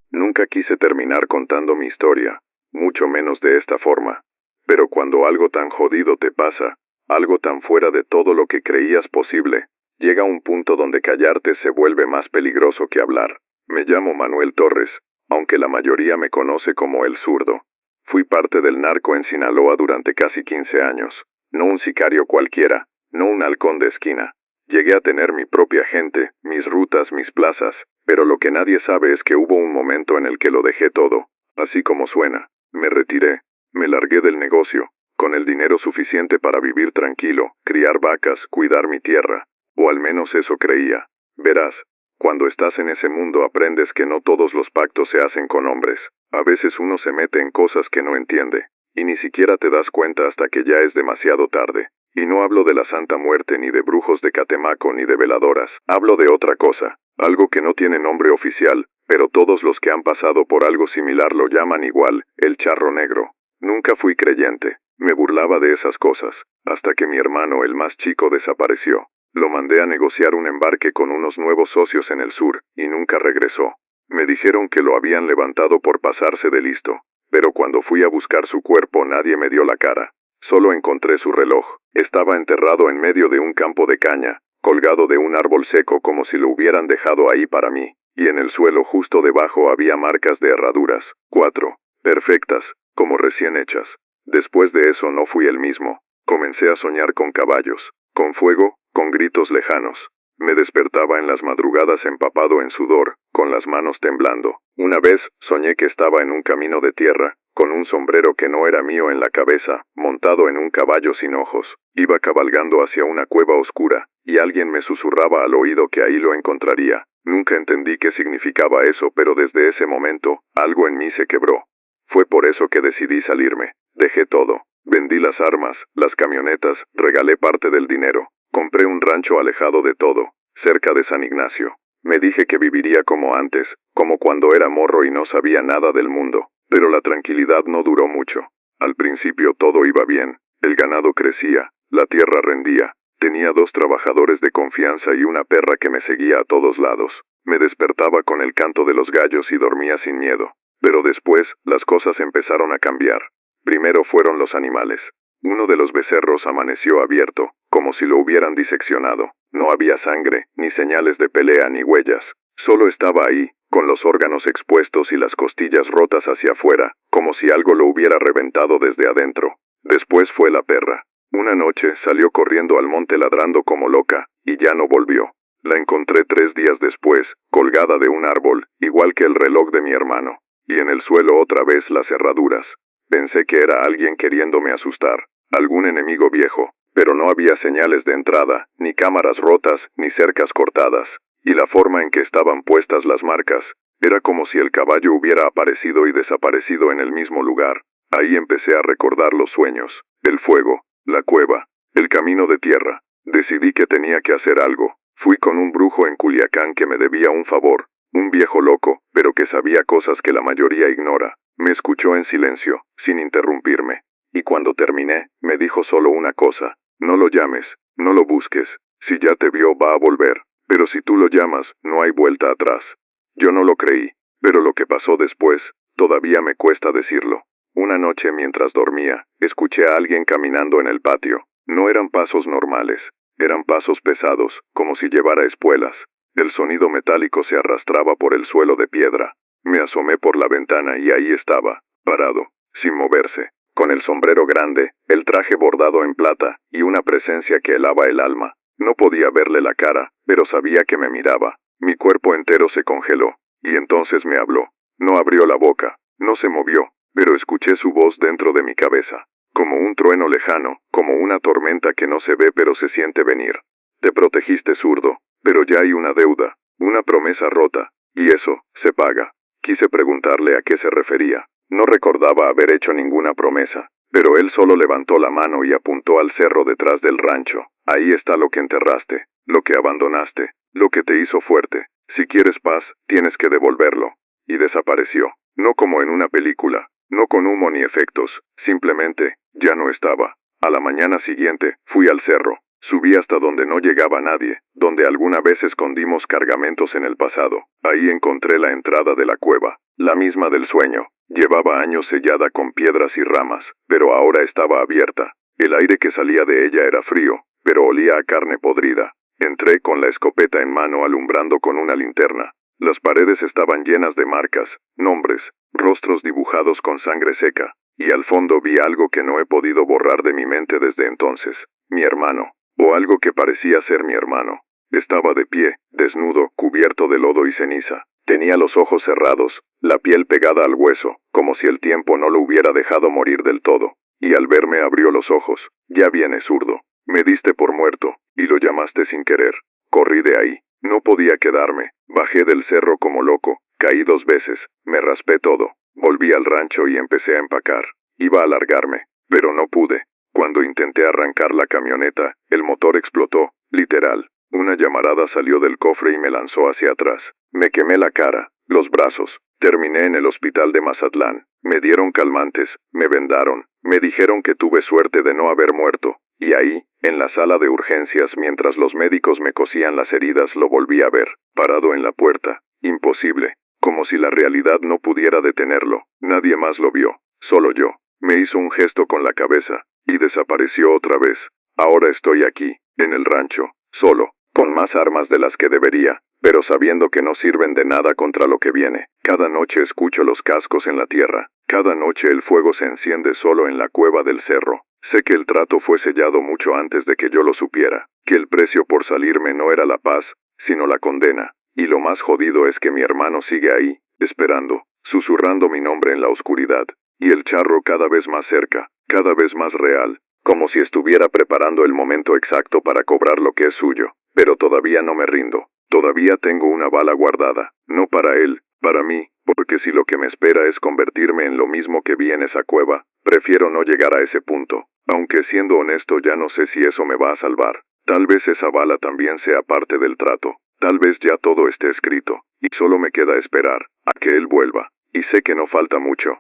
Nunca quise terminar contando mi historia, mucho menos de esta forma. Pero cuando algo tan jodido te pasa, algo tan fuera de todo lo que creías posible, llega un punto donde callarte se vuelve más peligroso que hablar. Me llamo Manuel Torres, aunque la mayoría me conoce como El Zurdo. Fui parte del narco en Sinaloa durante casi 15 años. No un sicario cualquiera, no un halcón de esquina. Llegué a tener mi propia gente, mis rutas, mis plazas, pero lo que nadie sabe es que hubo un momento en el que lo dejé todo, así como suena. Me retiré. Me largué del negocio, con el dinero suficiente para vivir tranquilo, criar vacas, cuidar mi tierra, o al menos eso creía. Verás, cuando estás en ese mundo aprendes que no todos los pactos se hacen con hombres. A veces uno se mete en cosas que no entiende, y ni siquiera te das cuenta hasta que ya es demasiado tarde. Y no hablo de la Santa Muerte ni de brujos de Catemaco ni de veladoras, hablo de otra cosa, algo que no tiene nombre oficial, pero todos los que han pasado por algo similar lo llaman igual, el charro negro. Nunca fui creyente, me burlaba de esas cosas, hasta que mi hermano, el más chico, desapareció. Lo mandé a negociar un embarque con unos nuevos socios en el sur, y nunca regresó. Me dijeron que lo habían levantado por pasarse de listo, pero cuando fui a buscar su cuerpo nadie me dio la cara. Solo encontré su reloj. Estaba enterrado en medio de un campo de caña, colgado de un árbol seco como si lo hubieran dejado ahí para mí, y en el suelo justo debajo había marcas de herraduras, 4, perfectas, como recién hechas. Después de eso no fui el mismo. Comencé a soñar con caballos, con fuego, con gritos lejanos. Me despertaba en las madrugadas empapado en sudor, con las manos temblando. Una vez soñé que estaba en un camino de tierra, con un sombrero que no era mío en la cabeza, montado en un caballo sin ojos. Iba cabalgando hacia una cueva oscura, y alguien me susurraba al oído que ahí lo encontraría. Nunca entendí qué significaba eso, pero desde ese momento, algo en mí se quebró. Fue por eso que decidí salirme. Dejé todo. Vendí las armas, las camionetas, regalé parte del dinero. Compré un rancho alejado de todo, cerca de San Ignacio. Me dije que viviría como antes, como cuando era morro y no sabía nada del mundo. Pero la tranquilidad no duró mucho. Al principio todo iba bien. El ganado crecía, la tierra rendía. Tenía 2 trabajadores de confianza y una perra que me seguía a todos lados. Me despertaba con el canto de los gallos y dormía sin miedo. Pero después, las cosas empezaron a cambiar. Primero fueron los animales. Uno de los becerros amaneció abierto, como si lo hubieran diseccionado. No había sangre, ni señales de pelea ni huellas. Solo estaba ahí, con los órganos expuestos y las costillas rotas hacia afuera, como si algo lo hubiera reventado desde adentro. Después fue la perra. Una noche salió corriendo al monte ladrando como loca, y ya no volvió. La encontré 3 días después, colgada de un árbol, igual que el reloj de mi hermano. Y en el suelo otra vez las herraduras. Pensé que era alguien queriéndome asustar. algún enemigo viejo, pero no había señales de entrada, ni cámaras rotas, ni cercas cortadas, y la forma en que estaban puestas las marcas, era como si el caballo hubiera aparecido y desaparecido en el mismo lugar. Ahí empecé a recordar los sueños, el fuego, la cueva, el camino de tierra. Decidí que tenía que hacer algo. Fui con un brujo en Culiacán que me debía un favor, un viejo loco, pero que sabía cosas que la mayoría ignora. Me escuchó en silencio, sin interrumpirme. Y cuando terminé, me dijo solo una cosa: no lo llames, no lo busques. Si ya te vio, va a volver. Pero si tú lo llamas, no hay vuelta atrás. Yo no lo creí, pero lo que pasó después, todavía me cuesta decirlo. Una noche mientras dormía, escuché a alguien caminando en el patio. No eran pasos normales, eran pasos pesados, como si llevara espuelas. El sonido metálico se arrastraba por el suelo de piedra. Me asomé por la ventana y ahí estaba, parado, sin moverse, con el sombrero grande, el traje bordado en plata, y una presencia que helaba el alma. No podía verle la cara, pero sabía que me miraba. Mi cuerpo entero se congeló, y entonces me habló. No abrió la boca, no se movió, pero escuché su voz dentro de mi cabeza, como un trueno lejano, como una tormenta que no se ve pero se siente venir. Te protegiste, zurdo, pero ya hay una deuda, una promesa rota, y eso, se paga. Quise preguntarle a qué se refería. No recordaba haber hecho ninguna promesa, pero él solo levantó la mano y apuntó al cerro detrás del rancho. Ahí está lo que enterraste, lo que abandonaste, lo que te hizo fuerte. Si quieres paz, tienes que devolverlo. Y desapareció, no como en una película, no con humo ni efectos, simplemente, ya no estaba. A la mañana siguiente, fui al cerro. Subí hasta donde no llegaba nadie, donde alguna vez escondimos cargamentos en el pasado. Ahí encontré la entrada de la cueva, la misma del sueño. Llevaba años sellada con piedras y ramas, pero ahora estaba abierta. El aire que salía de ella era frío, pero olía a carne podrida. Entré con la escopeta en mano alumbrando con una linterna. Las paredes estaban llenas de marcas, nombres, rostros dibujados con sangre seca, y al fondo vi algo que no he podido borrar de mi mente desde entonces. Mi hermano, o algo que parecía ser mi hermano. Estaba de pie, desnudo, cubierto de lodo y ceniza. Tenía los ojos cerrados, la piel pegada al hueso, como si el tiempo no lo hubiera dejado morir del todo. Y al verme abrió los ojos. Ya viene, zurdo. Me diste por muerto, y lo llamaste sin querer. Corrí de ahí. No podía quedarme. Bajé del cerro como loco. Caí 2 veces. Me raspé todo. Volví al rancho y empecé a empacar. Iba a largarme, pero no pude. Cuando intenté arrancar la camioneta, el motor explotó, literal. Una llamarada salió del cofre y me lanzó hacia atrás. Me quemé la cara, los brazos. Terminé en el hospital de Mazatlán. Me dieron calmantes, me vendaron, me dijeron que tuve suerte de no haber muerto. Y ahí, en la sala de urgencias mientras los médicos me cosían las heridas, lo volví a ver, parado en la puerta. Imposible. Como si la realidad no pudiera detenerlo. Nadie más lo vio, solo yo. Me hizo un gesto con la cabeza, y desapareció otra vez. Ahora estoy aquí, en el rancho, solo, con más armas de las que debería, pero sabiendo que no sirven de nada contra lo que viene. Cada noche escucho los cascos en la tierra. Cada noche el fuego se enciende solo en la cueva del cerro. Sé que el trato fue sellado mucho antes de que yo lo supiera, que el precio por salirme no era la paz, sino la condena. Y lo más jodido es que mi hermano sigue ahí, esperando, susurrando mi nombre en la oscuridad. Y el charro cada vez más cerca, cada vez más real, como si estuviera preparando el momento exacto para cobrar lo que es suyo. Pero todavía no me rindo, todavía tengo una bala guardada, no para él, para mí, porque si lo que me espera es convertirme en lo mismo que vi en esa cueva, prefiero no llegar a ese punto, aunque siendo honesto ya no sé si eso me va a salvar. Tal vez esa bala también sea parte del trato, tal vez ya todo esté escrito, y solo me queda esperar a que él vuelva, y sé que no falta mucho.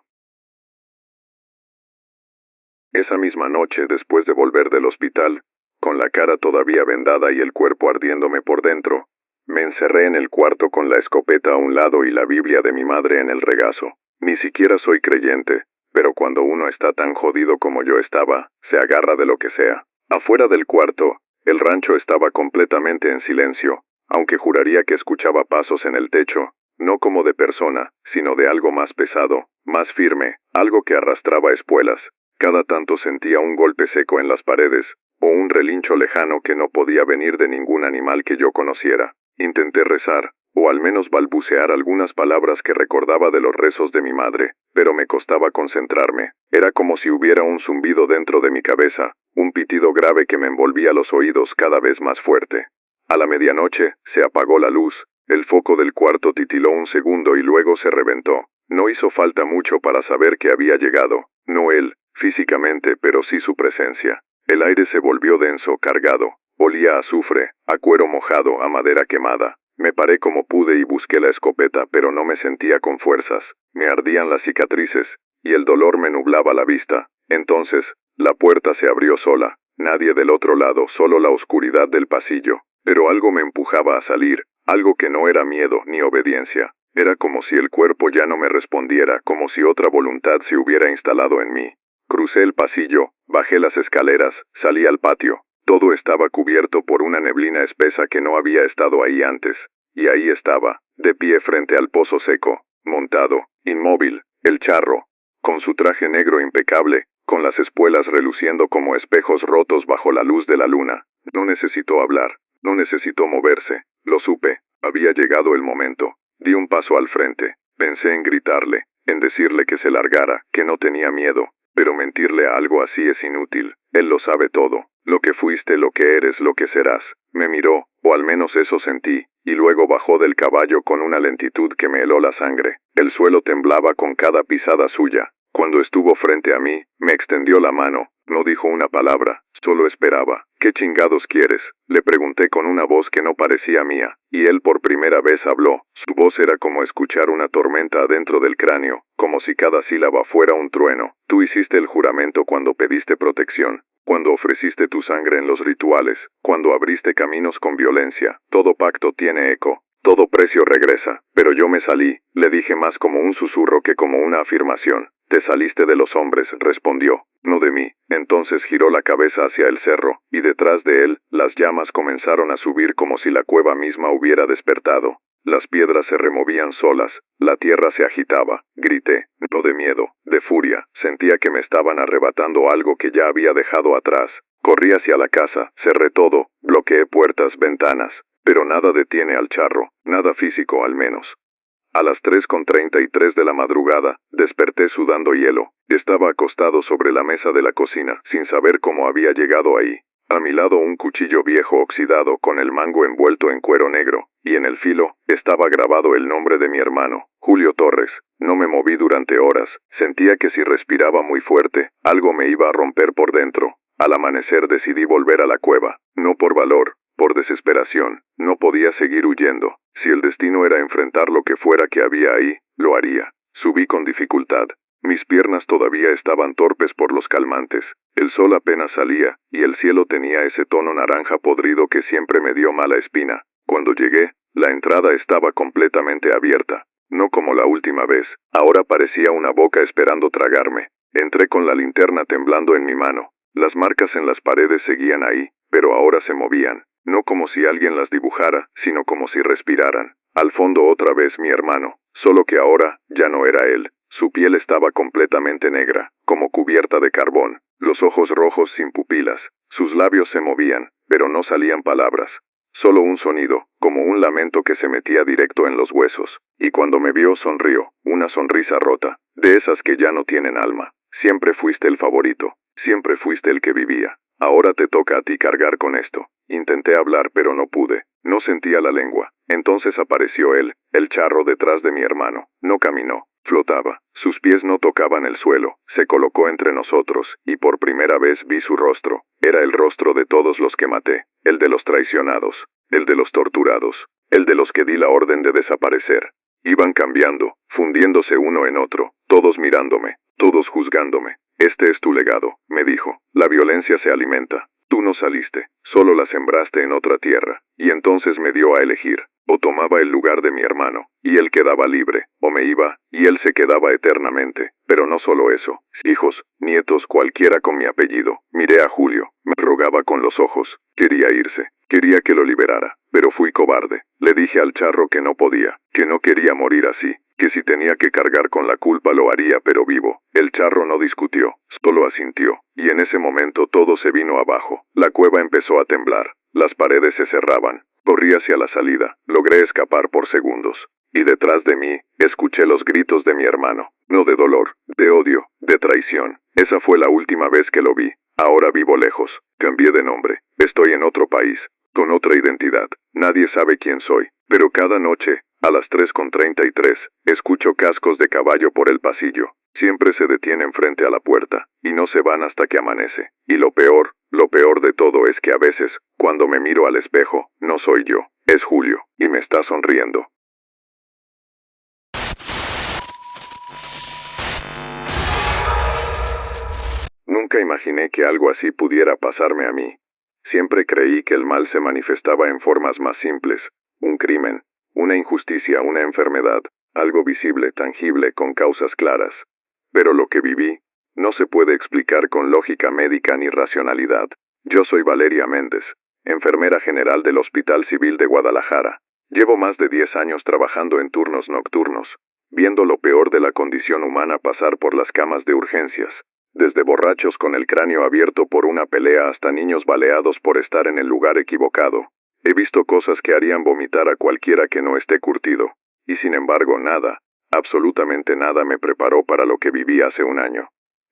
Esa misma noche, después de volver del hospital, con la cara todavía vendada y el cuerpo ardiéndome por dentro, me encerré en el cuarto con la escopeta a un lado y la Biblia de mi madre en el regazo. Ni siquiera soy creyente, pero cuando uno está tan jodido como yo estaba, se agarra de lo que sea. Afuera del cuarto, el rancho estaba completamente en silencio, aunque juraría que escuchaba pasos en el techo, no como de persona, sino de algo más pesado, más firme, algo que arrastraba espuelas. Cada tanto sentía un golpe seco en las paredes, o un relincho lejano que no podía venir de ningún animal que yo conociera. Intenté rezar, o al menos balbucear algunas palabras que recordaba de los rezos de mi madre, pero me costaba concentrarme. Era como si hubiera un zumbido dentro de mi cabeza, un pitido grave que me envolvía los oídos cada vez más fuerte. A la medianoche, se apagó la luz, el foco del cuarto titiló un segundo y luego se reventó. No hizo falta mucho para saber que había llegado, no él, físicamente, pero sí su presencia. El aire se volvió denso, cargado. Olía a azufre, a cuero mojado, a madera quemada. Me paré como pude y busqué la escopeta, pero no me sentía con fuerzas. Me ardían las cicatrices, y el dolor me nublaba la vista. Entonces, la puerta se abrió sola. Nadie del otro lado, solo la oscuridad del pasillo. Pero algo me empujaba a salir, algo que no era miedo ni obediencia. Era como si el cuerpo ya no me respondiera, como si otra voluntad se hubiera instalado en mí. Crucé el pasillo, bajé las escaleras, salí al patio. Todo estaba cubierto por una neblina espesa que no había estado ahí antes. Y ahí estaba, de pie frente al pozo seco, montado, inmóvil, el charro, con su traje negro impecable, con las espuelas reluciendo como espejos rotos bajo la luz de la luna. No necesitó hablar, no necesitó moverse, lo supe, había llegado el momento. Di un paso al frente, pensé en gritarle, en decirle que se largara, que no tenía miedo, pero mentirle a algo así es inútil, él lo sabe todo, lo que fuiste, lo que eres, lo que serás. Me miró, o al menos eso sentí, y luego bajó del caballo con una lentitud que me heló la sangre. El suelo temblaba con cada pisada suya. Cuando estuvo frente a mí, me extendió la mano, no dijo una palabra, solo esperaba. ¿Qué chingados quieres?, le pregunté con una voz que no parecía mía, y él por primera vez habló. Su voz era como escuchar una tormenta adentro del cráneo, como si cada sílaba fuera un trueno. Tú hiciste el juramento cuando pediste protección, cuando ofreciste tu sangre en los rituales, cuando abriste caminos con violencia. Todo pacto tiene eco, todo precio regresa. Pero yo me salí, le dije más como un susurro que como una afirmación. Te saliste de los hombres, respondió, no de mí. Entonces giró la cabeza hacia el cerro, y detrás de él, las llamas comenzaron a subir como si la cueva misma hubiera despertado. Las piedras se removían solas, la tierra se agitaba. Grité, no de miedo, de furia. Sentía que me estaban arrebatando algo que ya había dejado atrás. Corrí hacia la casa, cerré todo, bloqueé puertas, ventanas. Pero nada detiene al charro, nada físico al menos. A las 3:33 de la madrugada, desperté sudando hielo. Estaba acostado sobre la mesa de la cocina, sin saber cómo había llegado ahí. A mi lado un cuchillo viejo oxidado con el mango envuelto en cuero negro, y en el filo, estaba grabado el nombre de mi hermano, Julio Torres. No me moví durante horas, sentía que si respiraba muy fuerte, algo me iba a romper por dentro. Al amanecer decidí volver a la cueva, no por valor, por desesperación. No podía seguir huyendo. Si el destino era enfrentar lo que fuera que había ahí, lo haría. Subí con dificultad. Mis piernas todavía estaban torpes por los calmantes. El sol apenas salía, y el cielo tenía ese tono naranja podrido que siempre me dio mala espina. Cuando llegué, la entrada estaba completamente abierta. No como la última vez. Ahora parecía una boca esperando tragarme. Entré con la linterna temblando en mi mano. Las marcas en las paredes seguían ahí, pero ahora se movían. No como si alguien las dibujara, sino como si respiraran. Al fondo otra vez mi hermano, solo que ahora ya no era él. Su piel estaba completamente negra, como cubierta de carbón, los ojos rojos sin pupilas. Sus labios se movían, pero no salían palabras. Solo un sonido, como un lamento que se metía directo en los huesos. Y cuando me vio sonrió, una sonrisa rota, de esas que ya no tienen alma. Siempre fuiste el favorito, siempre fuiste el que vivía. Ahora te toca a ti cargar con esto. Intenté hablar pero no pude, no sentía la lengua. Entonces apareció él, el charro detrás de mi hermano. No caminó, flotaba. Sus pies no tocaban el suelo, se colocó entre nosotros, y por primera vez vi su rostro. Era el rostro de todos los que maté, el de los traicionados, el de los torturados, el de los que di la orden de desaparecer. Iban cambiando, fundiéndose uno en otro, todos mirándome, todos juzgándome. Este es tu legado, me dijo. La violencia se alimenta. Tú no saliste, solo la sembraste en otra tierra. Y entonces me dio a elegir. O tomaba el lugar de mi hermano, y él quedaba libre, o me iba, y él se quedaba eternamente. Pero no solo eso. Hijos, nietos, cualquiera con mi apellido. Miré a Julio. Me rogaba con los ojos. Quería irse. Quería que lo liberara. Pero fui cobarde. Le dije al charro que no podía, que no quería morir así, que si tenía que cargar con la culpa lo haría pero vivo. El charro no discutió, solo asintió, y en ese momento todo se vino abajo. La cueva empezó a temblar. Las paredes se cerraban, Corrí hacia la salida, logré escapar por segundos. Y detrás de mí, escuché los gritos de mi hermano. No de dolor, de odio, de traición. Esa fue la última vez que lo vi. Ahora vivo lejos. Cambié de nombre. Estoy en otro país. Con otra identidad. Nadie sabe quién soy. Pero cada noche, a las 3:33, escucho cascos de caballo por el pasillo. Siempre se detienen frente a la puerta, y no se van hasta que amanece. Y lo peor de todo es que a veces, cuando me miro al espejo, no soy yo. Es Julio, y me está sonriendo. Nunca imaginé que algo así pudiera pasarme a mí. Siempre creí que el mal se manifestaba en formas más simples. Un crimen, una injusticia, una enfermedad, algo visible, tangible, con causas claras. Pero lo que viví, no se puede explicar con lógica médica ni racionalidad. Yo soy Valeria Méndez, enfermera general del Hospital Civil de Guadalajara. Llevo más de 10 años trabajando en turnos nocturnos, viendo lo peor de la condición humana pasar por las camas de urgencias. Desde borrachos con el cráneo abierto por una pelea hasta niños baleados por estar en el lugar equivocado. He visto cosas que harían vomitar a cualquiera que no esté curtido. Y sin embargo nada, absolutamente nada me preparó para lo que viví hace un año.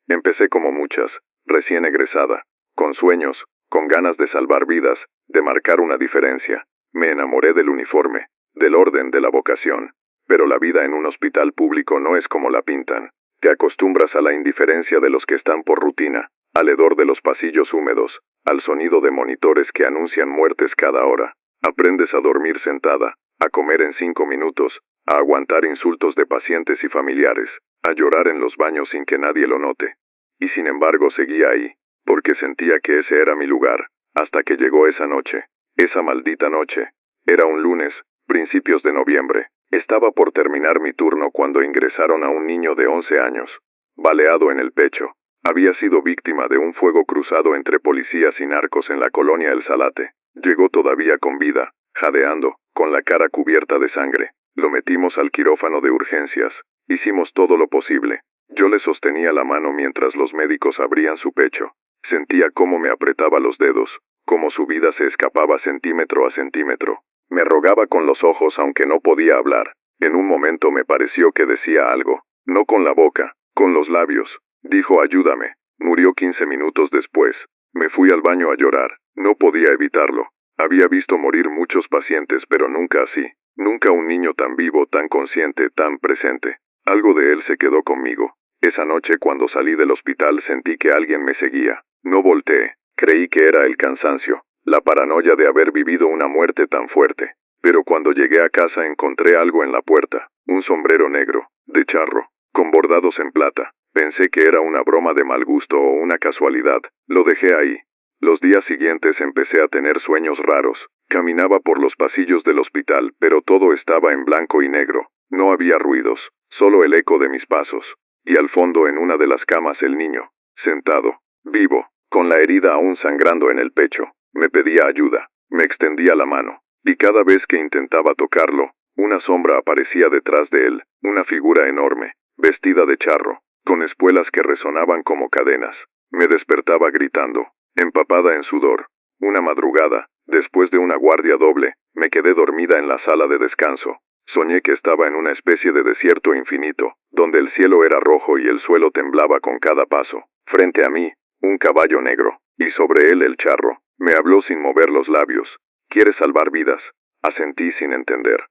Empecé como muchas, recién egresada, con sueños, con ganas de salvar vidas, de marcar una diferencia. Me enamoré del uniforme, del orden, de la vocación. Pero la vida en un hospital público no es como la pintan. Te acostumbras a la indiferencia de los que están por rutina, al hedor de los pasillos húmedos, al sonido de monitores que anuncian muertes cada hora. Aprendes a dormir sentada, a comer en 5 minutos, a aguantar insultos de pacientes y familiares, a llorar en los baños sin que nadie lo note. Y sin embargo seguía ahí, porque sentía que ese era mi lugar, hasta que llegó esa noche. Esa maldita noche. Era un lunes, principios de noviembre. Estaba por terminar mi turno cuando ingresaron a un niño de 11 años, baleado en el pecho. Había sido víctima de un fuego cruzado entre policías y narcos en la colonia El Salate. Llegó todavía con vida, jadeando, con la cara cubierta de sangre. Lo metimos al quirófano de urgencias. Hicimos todo lo posible. Yo le sostenía la mano mientras los médicos abrían su pecho. Sentía cómo me apretaba los dedos, cómo su vida se escapaba centímetro a centímetro. Me rogaba con los ojos aunque no podía hablar. En un momento me pareció que decía algo. No con la boca, con los labios. Dijo ayúdame. Murió 15 minutos después. Me fui al baño a llorar. No podía evitarlo. Había visto morir muchos pacientes pero nunca así. Nunca un niño tan vivo, tan consciente, tan presente. Algo de él se quedó conmigo. Esa noche cuando salí del hospital sentí que alguien me seguía. No volteé. Creí que era el cansancio. La paranoia de haber vivido una muerte tan fuerte. Pero cuando llegué a casa encontré algo en la puerta, un sombrero negro, de charro, con bordados en plata. Pensé que era una broma de mal gusto o una casualidad. Lo dejé ahí. Los días siguientes empecé a tener sueños raros. Caminaba por los pasillos del hospital, pero todo estaba en blanco y negro. No había ruidos, solo el eco de mis pasos. Y al fondo en una de las camas el niño, sentado, vivo, con la herida aún sangrando en el pecho. Me pedía ayuda, me extendía la mano, y cada vez que intentaba tocarlo, una sombra aparecía detrás de él, una figura enorme, vestida de charro, con espuelas que resonaban como cadenas. Me despertaba gritando, empapada en sudor. Una madrugada, después de una guardia doble, me quedé dormida en la sala de descanso. Soñé que estaba en una especie de desierto infinito, donde el cielo era rojo y el suelo temblaba con cada paso. Frente a mí, un caballo negro, y sobre él el charro. Me habló sin mover los labios. ¿Quieres salvar vidas? Asentí sin entender.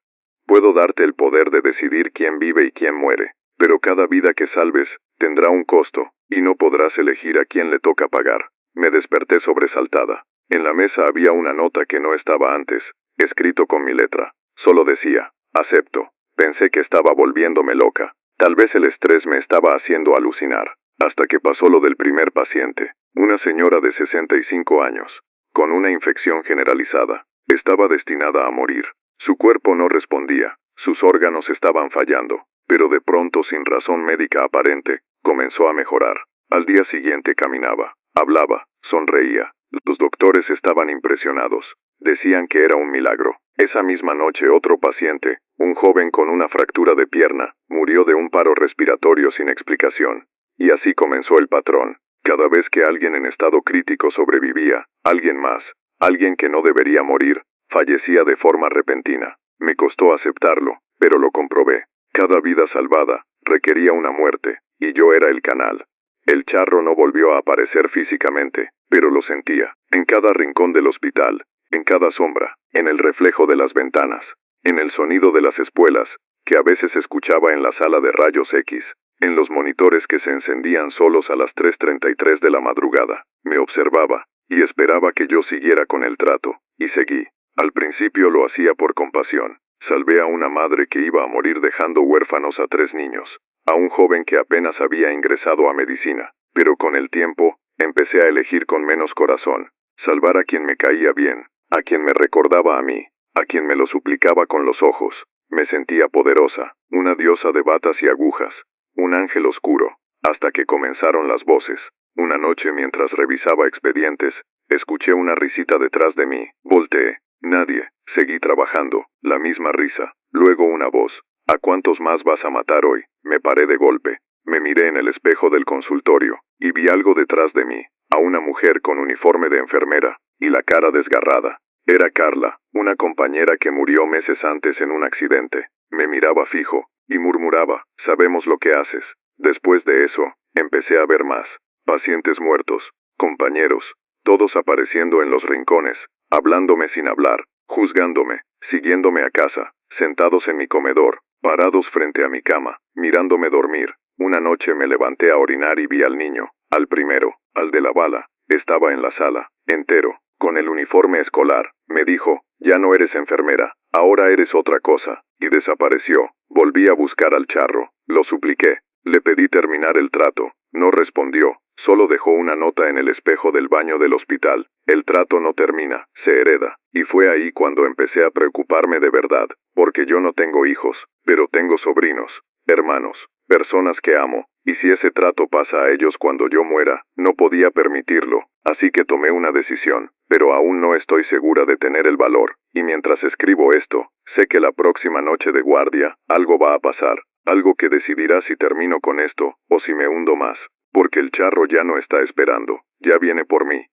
Puedo darte el poder de decidir quién vive y quién muere, pero cada vida que salves tendrá un costo, y no podrás elegir a quién le toca pagar. Me desperté sobresaltada. En la mesa había una nota que no estaba antes, escrito con mi letra. Solo decía, acepto. Pensé que estaba volviéndome loca. Tal vez el estrés me estaba haciendo alucinar. Hasta que pasó lo del primer paciente, una señora de 65 años. Con una infección generalizada. Estaba destinada a morir. Su cuerpo no respondía, sus órganos estaban fallando, pero de pronto sin razón médica aparente, comenzó a mejorar. Al día siguiente caminaba, hablaba, sonreía. Los doctores estaban impresionados. Decían que era un milagro. Esa misma noche otro paciente, un joven con una fractura de pierna, murió de un paro respiratorio sin explicación. Y así comenzó el patrón. Cada vez que alguien en estado crítico sobrevivía, alguien más, alguien que no debería morir, Fallecía de forma repentina. Me costó aceptarlo, pero lo comprobé. Cada vida salvada requería una muerte, y yo era el canal. El charro no volvió a aparecer físicamente, pero lo sentía, en cada rincón del hospital, en cada sombra, en el reflejo de las ventanas, en el sonido de las espuelas, que a veces escuchaba en la sala de rayos X, en los monitores que se encendían solos a las 3:33 de la madrugada. Me observaba, y esperaba que yo siguiera con el trato, y seguí. Al principio lo hacía por compasión. Salvé a una madre que iba a morir dejando huérfanos a 3 niños, a un joven que apenas había ingresado a medicina, pero con el tiempo, empecé a elegir con menos corazón, salvar a quien me caía bien, a quien me recordaba a mí, a quien me lo suplicaba con los ojos. Me sentía poderosa, una diosa de batas y agujas, un ángel oscuro, hasta que comenzaron las voces. Una noche mientras revisaba expedientes, escuché una risita detrás de mí, volteé. Nadie. Seguí trabajando, la misma risa. Luego una voz. ¿A cuántos más vas a matar hoy? Me paré de golpe. Me miré en el espejo del consultorio, y vi algo detrás de mí, a una mujer con uniforme de enfermera, y la cara desgarrada. Era Carla, una compañera que murió meses antes en un accidente. Me miraba fijo, y murmuraba, sabemos lo que haces. Después de eso, empecé a ver más. Pacientes muertos, compañeros, todos apareciendo en los rincones, hablándome sin hablar, juzgándome, siguiéndome a casa, sentados en mi comedor, parados frente a mi cama, mirándome dormir. Una noche me levanté a orinar y vi al niño, al primero, al de la bala. Estaba en la sala, entero, con el uniforme escolar. Me dijo, ya no eres enfermera, ahora eres otra cosa, y desapareció. Volví a buscar al charro, lo supliqué, le pedí terminar el trato, no respondió. Solo dejó una nota en el espejo del baño del hospital. El trato no termina, se hereda. Y fue ahí cuando empecé a preocuparme de verdad, porque yo no tengo hijos, pero tengo sobrinos, hermanos, personas que amo, y si ese trato pasa a ellos cuando yo muera, no podía permitirlo. Así que tomé una decisión, pero aún no estoy segura de tener el valor, y mientras escribo esto, sé que la próxima noche de guardia, algo va a pasar, algo que decidirá si termino con esto, o si me hundo más. Porque el charro ya no está esperando, ya viene por mí.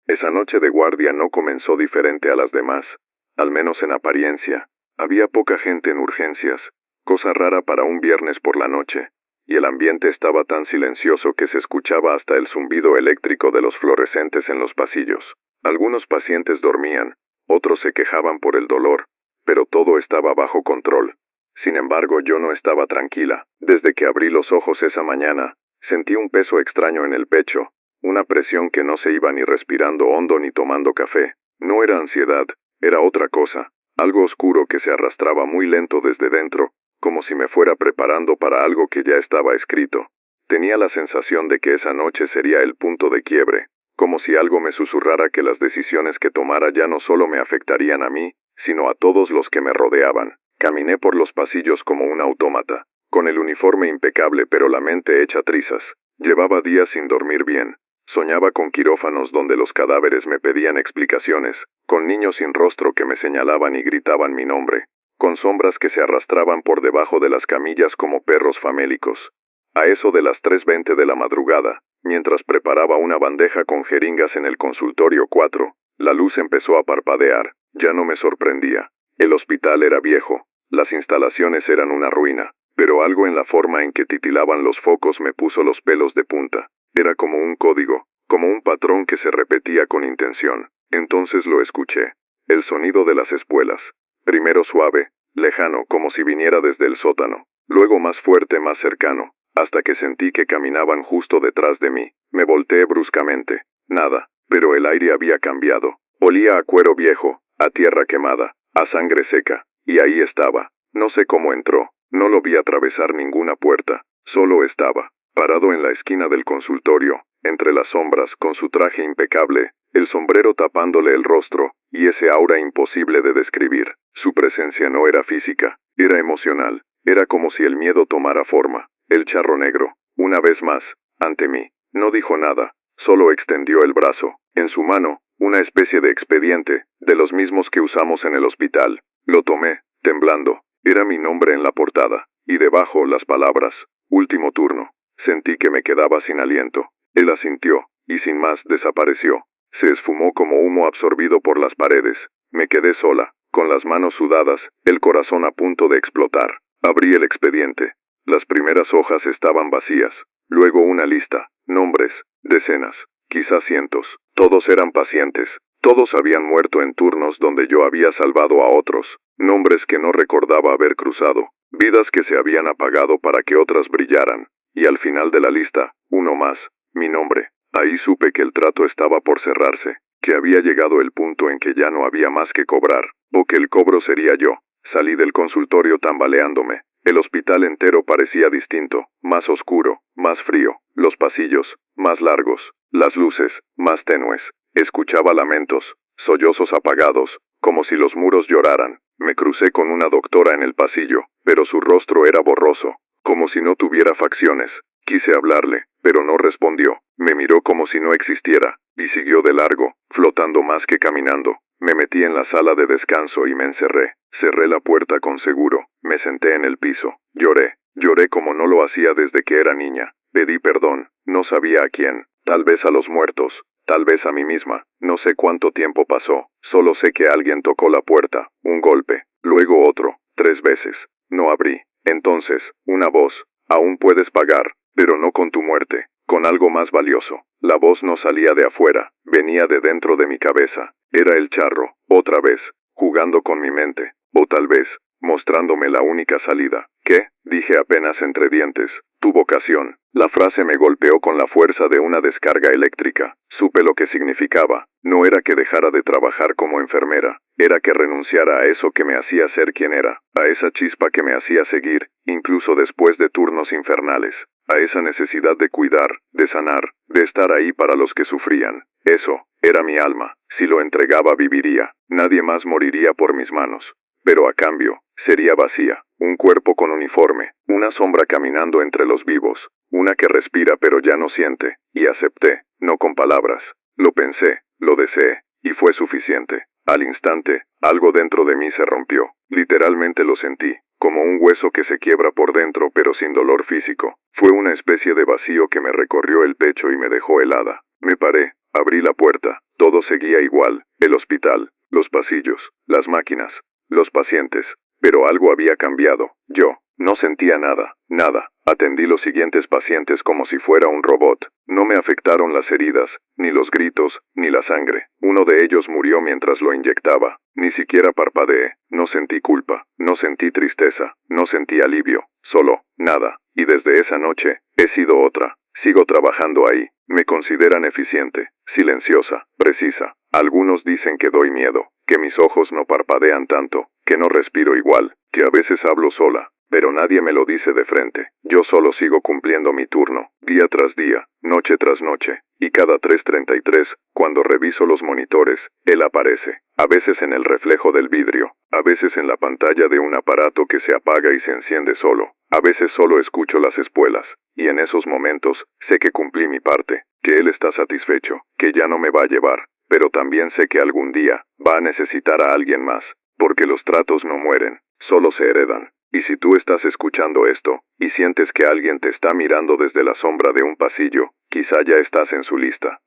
Esa noche de guardia no comenzó diferente a las demás, al menos en apariencia. Había poca gente en urgencias, cosa rara para un viernes por la noche, y el ambiente estaba tan silencioso que se escuchaba hasta el zumbido eléctrico de los fluorescentes en los pasillos. Algunos pacientes dormían, otros se quejaban por el dolor, pero todo estaba bajo control. Sin embargo, yo no estaba tranquila. Desde que abrí los ojos esa mañana, sentí un peso extraño en el pecho, una presión que no se iba ni respirando hondo ni tomando café. No era ansiedad, era otra cosa, algo oscuro que se arrastraba muy lento desde dentro, como si me fuera preparando para algo que ya estaba escrito. Tenía la sensación de que esa noche sería el punto de quiebre, como si algo me susurrara que las decisiones que tomara ya no solo me afectarían a mí, sino a todos los que me rodeaban. Caminé por los pasillos como un autómata, con el uniforme impecable pero la mente hecha trizas. Llevaba días sin dormir bien. Soñaba con quirófanos donde los cadáveres me pedían explicaciones, con niños sin rostro que me señalaban y gritaban mi nombre, con sombras que se arrastraban por debajo de las camillas como perros famélicos. A eso de las 3:20 de la madrugada, mientras preparaba una bandeja con jeringas en el consultorio 4, la luz empezó a parpadear. Ya no me sorprendía. El hospital era viejo, las instalaciones eran una ruina, pero algo en la forma en que titilaban los focos me puso los pelos de punta. Era como un código, como un patrón que se repetía con intención. Entonces lo escuché. El sonido de las espuelas. Primero suave, lejano, como si viniera desde el sótano. Luego más fuerte, más cercano, hasta que sentí que caminaban justo detrás de mí. Me volteé bruscamente. Nada, pero el aire había cambiado. Olía a cuero viejo, a tierra quemada, a sangre seca, y ahí estaba. No sé cómo entró, no lo vi atravesar ninguna puerta, solo estaba, parado en la esquina del consultorio, entre las sombras, con su traje impecable, el sombrero tapándole el rostro, y ese aura imposible de describir. Su presencia no era física, era emocional, era como si el miedo tomara forma. El charro negro, una vez más, ante mí, no dijo nada, solo extendió el brazo. En su mano, una especie de expediente, de los mismos que usamos en el hospital. Lo tomé, temblando. Era mi nombre en la portada, y debajo las palabras, último turno. Sentí que me quedaba sin aliento. Él asintió, y sin más desapareció. Se esfumó como humo absorbido por las paredes. Me quedé sola, con las manos sudadas, el corazón a punto de explotar. Abrí el expediente. Las primeras hojas estaban vacías. Luego una lista, nombres, decenas, quizás cientos. Todos eran pacientes. Todos habían muerto en turnos donde yo había salvado a otros. Nombres que no recordaba haber cruzado. Vidas que se habían apagado para que otras brillaran. Y al final de la lista, uno más, mi nombre. Ahí supe que el trato estaba por cerrarse, que había llegado el punto en que ya no había más que cobrar, o que el cobro sería yo. Salí del consultorio tambaleándome. El hospital entero parecía distinto, más oscuro, más frío, los pasillos, más largos, las luces, más tenues. Escuchaba lamentos, sollozos apagados, como si los muros lloraran. Me crucé con una doctora en el pasillo, pero su rostro era borroso, como si no tuviera facciones. Quise hablarle, pero no respondió. Me miró como si no existiera, y siguió de largo, flotando más que caminando. Me metí en la sala de descanso y me encerré. Cerré la puerta con seguro. Me senté en el piso. Lloré. Lloré como no lo hacía desde que era niña. Pedí perdón. No sabía a quién. Tal vez a los muertos. Tal vez a mí misma. No sé cuánto tiempo pasó. Solo sé que alguien tocó la puerta. Un golpe. Luego otro. 3 veces. No abrí. Entonces, una voz. Aún puedes pagar, pero no con tu muerte. Con algo más valioso. La voz no salía de afuera. Venía de dentro de mi cabeza. Era el charro. Otra vez. Jugando con mi mente. O tal vez, mostrándome la única salida. ¿Qué? Dije apenas entre dientes. Tu vocación. La frase me golpeó con la fuerza de una descarga eléctrica. Supe lo que significaba. No era que dejara de trabajar como enfermera. Era que renunciara a eso que me hacía ser quien era. A esa chispa que me hacía seguir, incluso después de turnos infernales. A esa necesidad de cuidar, de sanar, de estar ahí para los que sufrían. Eso, era mi alma. Si lo entregaba viviría. Nadie más moriría por mis manos. Pero a cambio, sería vacía. Un cuerpo con uniforme. Una sombra caminando entre los vivos. Una que respira pero ya no siente. Y acepté, no con palabras. Lo pensé, lo deseé, y fue suficiente. Al instante, algo dentro de mí se rompió. Literalmente lo sentí, como un hueso que se quiebra por dentro pero sin dolor físico. Fue una especie de vacío que me recorrió el pecho y me dejó helada. Me paré, abrí la puerta. Todo seguía igual. El hospital, los pasillos, las máquinas, los pacientes. Pero algo había cambiado. Yo no sentía nada, nada. Atendí los siguientes pacientes como si fuera un robot. No me afectaron las heridas, ni los gritos, ni la sangre. Uno de ellos murió mientras lo inyectaba. Ni siquiera parpadeé. No sentí culpa, no sentí tristeza, no sentí alivio. Solo, nada. Y desde esa noche, he sido otra. Sigo trabajando ahí. Me consideran eficiente, silenciosa, precisa. Algunos dicen que doy miedo, que mis ojos no parpadean tanto, que no respiro igual, que a veces hablo sola. Pero nadie me lo dice de frente. Yo solo sigo cumpliendo mi turno, día tras día, noche tras noche. Y cada 3:33, cuando reviso los monitores, él aparece. A veces en el reflejo del vidrio, a veces en la pantalla de un aparato que se apaga y se enciende solo. A veces solo escucho las espuelas. Y en esos momentos, sé que cumplí mi parte, que él está satisfecho, que ya no me va a llevar. Pero también sé que algún día, va a necesitar a alguien más. Porque los tratos no mueren, solo se heredan. Y si tú estás escuchando esto, y sientes que alguien te está mirando desde la sombra de un pasillo, quizá ya estás en su lista.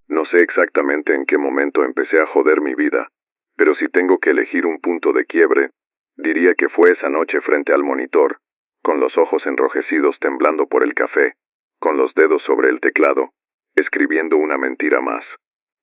No sé exactamente en qué momento empecé a joder mi vida, pero si tengo que elegir un punto de quiebre, diría que fue esa noche frente al monitor, con los ojos enrojecidos temblando por el café, con los dedos sobre el teclado, escribiendo una mentira más.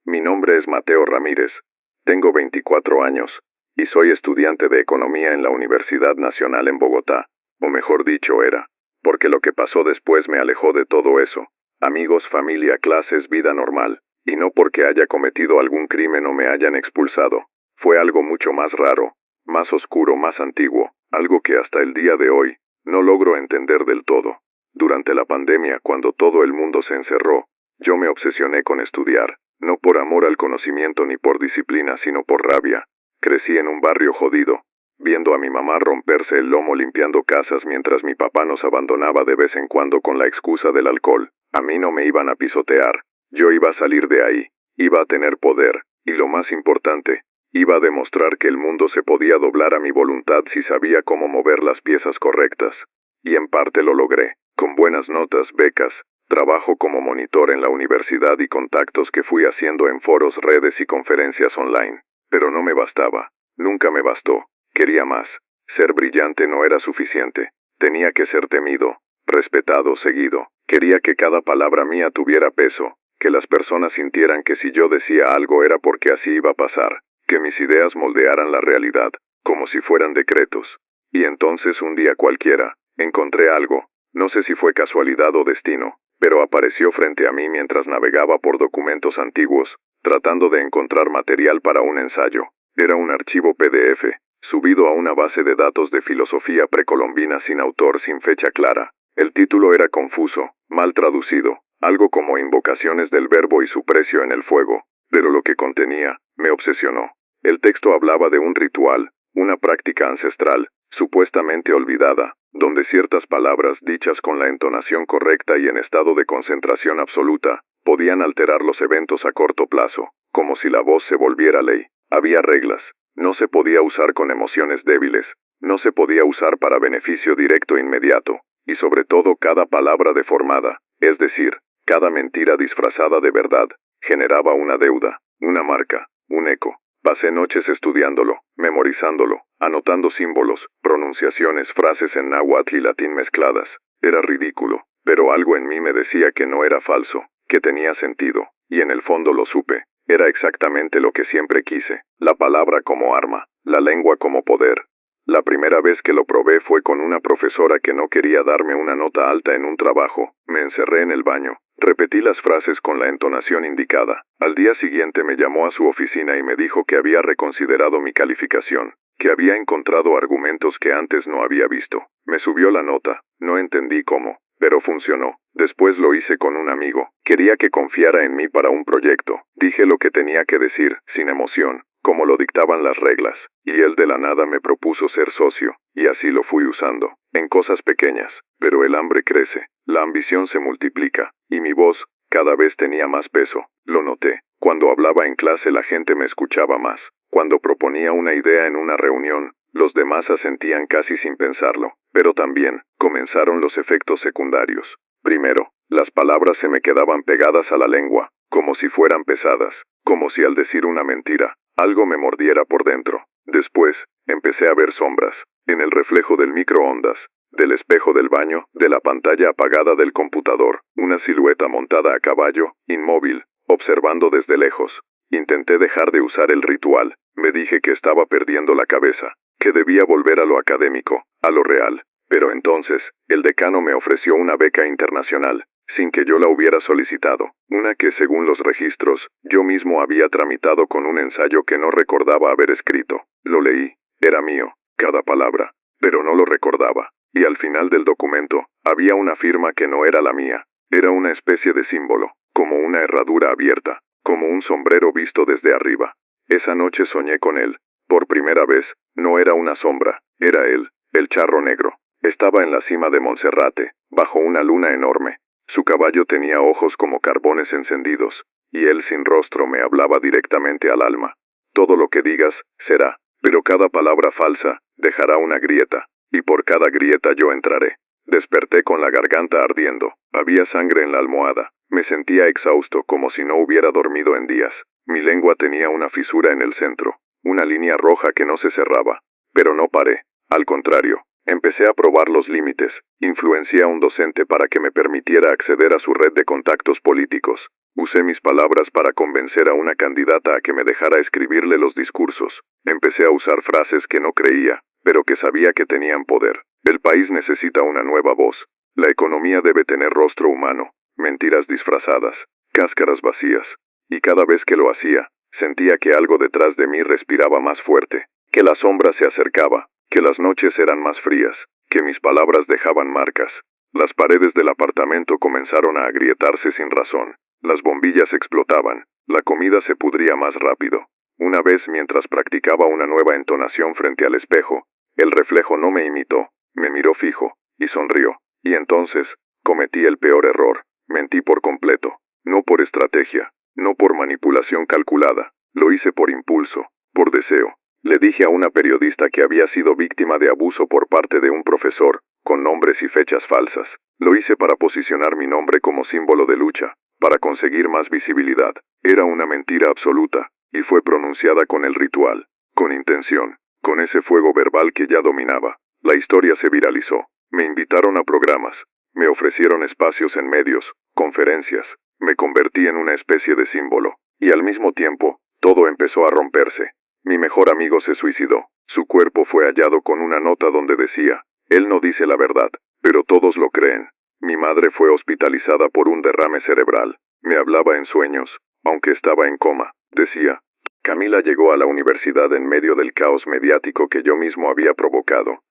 Mi nombre es Mateo Ramírez, tengo 24 años, y soy estudiante de Economía en la Universidad Nacional en Bogotá, o mejor dicho era, porque lo que pasó después me alejó de todo eso, amigos, familia, clases, vida normal, y no porque haya cometido algún crimen o me hayan expulsado, fue algo mucho más raro, más oscuro, más antiguo, algo que hasta el día de hoy, no logro entender del todo. Durante la pandemia, cuando todo el mundo se encerró, yo me obsesioné con estudiar. No por amor al conocimiento ni por disciplina, sino por rabia. Crecí en un barrio jodido, viendo a mi mamá romperse el lomo limpiando casas mientras mi papá nos abandonaba de vez en cuando con la excusa del alcohol. A mí no me iban a pisotear. Yo iba a salir de ahí, iba a tener poder, y lo más importante, iba a demostrar que el mundo se podía doblar a mi voluntad si sabía cómo mover las piezas correctas. y en parte lo logré, con buenas notas, becas, trabajo como monitor en la universidad y contactos que fui haciendo en foros, redes y conferencias online. Pero no me bastaba, nunca me bastó, quería más. Ser brillante no era suficiente, tenía que ser temido, respetado, seguido. Quería que cada palabra mía tuviera peso, que las personas sintieran que si yo decía algo era porque así iba a pasar, que mis ideas moldearan la realidad, como si fueran decretos. Y entonces un día cualquiera, encontré algo, no sé si fue casualidad o destino, pero apareció frente a mí mientras navegaba por documentos antiguos, tratando de encontrar material para un ensayo. Era un archivo PDF, subido a una base de datos de filosofía precolombina sin autor, sin fecha clara. El título era confuso, mal traducido, algo como invocaciones del verbo y su precio en el fuego, pero lo que contenía me obsesionó. El texto hablaba de un ritual, una práctica ancestral, supuestamente olvidada, donde ciertas palabras dichas con la entonación correcta y en estado de concentración absoluta, podían alterar los eventos a corto plazo, como si la voz se volviera ley. Había reglas, no se podía usar con emociones débiles, no se podía usar para beneficio directo e inmediato, y sobre todo cada palabra deformada, es decir, cada mentira disfrazada de verdad, generaba una deuda, una marca, un eco. Pasé noches estudiándolo, memorizándolo, anotando símbolos, pronunciaciones, frases en náhuatl y latín mezcladas. Era ridículo, pero algo en mí me decía que no era falso, que tenía sentido, y en el fondo lo supe. Era exactamente lo que siempre quise, la palabra como arma, la lengua como poder. La primera vez que lo probé fue con una profesora que no quería darme una nota alta en un trabajo. Me encerré en el baño, repetí las frases con la entonación indicada. Al día siguiente me llamó a su oficina y me dijo que había reconsiderado mi calificación, que había encontrado argumentos que antes no había visto. Me subió la nota, no entendí cómo, pero funcionó. Después lo hice con un amigo. Quería que confiara en mí para un proyecto. Dije lo que tenía que decir, sin emoción, como lo dictaban las reglas, y él de la nada me propuso ser socio, y así lo fui usando, en cosas pequeñas, pero el hambre crece, la ambición se multiplica, y mi voz, cada vez tenía más peso, lo noté. Cuando hablaba en clase la gente me escuchaba más, cuando proponía una idea en una reunión, los demás asentían casi sin pensarlo, pero también, comenzaron los efectos secundarios. Primero, las palabras se me quedaban pegadas a la lengua, como si fueran pesadas, como si al decir una mentira, algo me mordiera por dentro. Después, empecé a ver sombras, en el reflejo del microondas, del espejo del baño, de la pantalla apagada del computador, una silueta montada a caballo, inmóvil, observando desde lejos. Intenté dejar de usar el ritual, me dije que estaba perdiendo la cabeza, que debía volver a lo académico, a lo real. Pero entonces, el decano me ofreció una beca internacional, sin que yo la hubiera solicitado, una que según los registros, yo mismo había tramitado con un ensayo que no recordaba haber escrito. Lo leí, era mío, cada palabra, pero no lo recordaba, y al final del documento, había una firma que no era la mía, era una especie de símbolo, como una herradura abierta, como un sombrero visto desde arriba. Esa noche soñé con él, por primera vez, no era una sombra, era él, el charro negro. Estaba en la cima de Monserrate, bajo una luna enorme. Su caballo tenía ojos como carbones encendidos, y él sin rostro me hablaba directamente al alma. Todo lo que digas, será, pero cada palabra falsa, dejará una grieta, y por cada grieta yo entraré. Desperté con la garganta ardiendo, había sangre en la almohada, me sentía exhausto como si no hubiera dormido en días. Mi lengua tenía una fisura en el centro, una línea roja que no se cerraba, pero no paré, al contrario. Empecé a probar los límites, influencié a un docente para que me permitiera acceder a su red de contactos políticos. Usé mis palabras para convencer a una candidata a que me dejara escribirle los discursos. Empecé a usar frases que no creía, pero que sabía que tenían poder. El país necesita una nueva voz. La economía debe tener rostro humano, mentiras disfrazadas, cáscaras vacías. Y cada vez que lo hacía, sentía que algo detrás de mí respiraba más fuerte, que la sombra se acercaba. Que las noches eran más frías, que mis palabras dejaban marcas. Las paredes del apartamento comenzaron a agrietarse sin razón. Las bombillas explotaban, la comida se pudría más rápido. Una vez mientras practicaba una nueva entonación frente al espejo, el reflejo no me imitó, me miró fijo, y sonrió. Y entonces, cometí el peor error, mentí por completo. No por estrategia, no por manipulación calculada, lo hice por impulso, por deseo. Le dije a una periodista que había sido víctima de abuso por parte de un profesor, con nombres y fechas falsas. Lo hice para posicionar mi nombre como símbolo de lucha, para conseguir más visibilidad. Era una mentira absoluta, y fue pronunciada con el ritual, con intención, con ese fuego verbal que ya dominaba. La historia se viralizó. Me invitaron a programas. Me ofrecieron espacios en medios, conferencias. Me convertí en una especie de símbolo. Y al mismo tiempo, todo empezó a romperse. Mi mejor amigo se suicidó. Su cuerpo fue hallado con una nota donde decía, él no dice la verdad, pero todos lo creen. Mi madre fue hospitalizada por un derrame cerebral. Me hablaba en sueños, aunque estaba en coma. Decía, Camila llegó a la universidad en medio del caos mediático que yo mismo había provocado.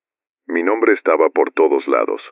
Mi nombre estaba por todos lados.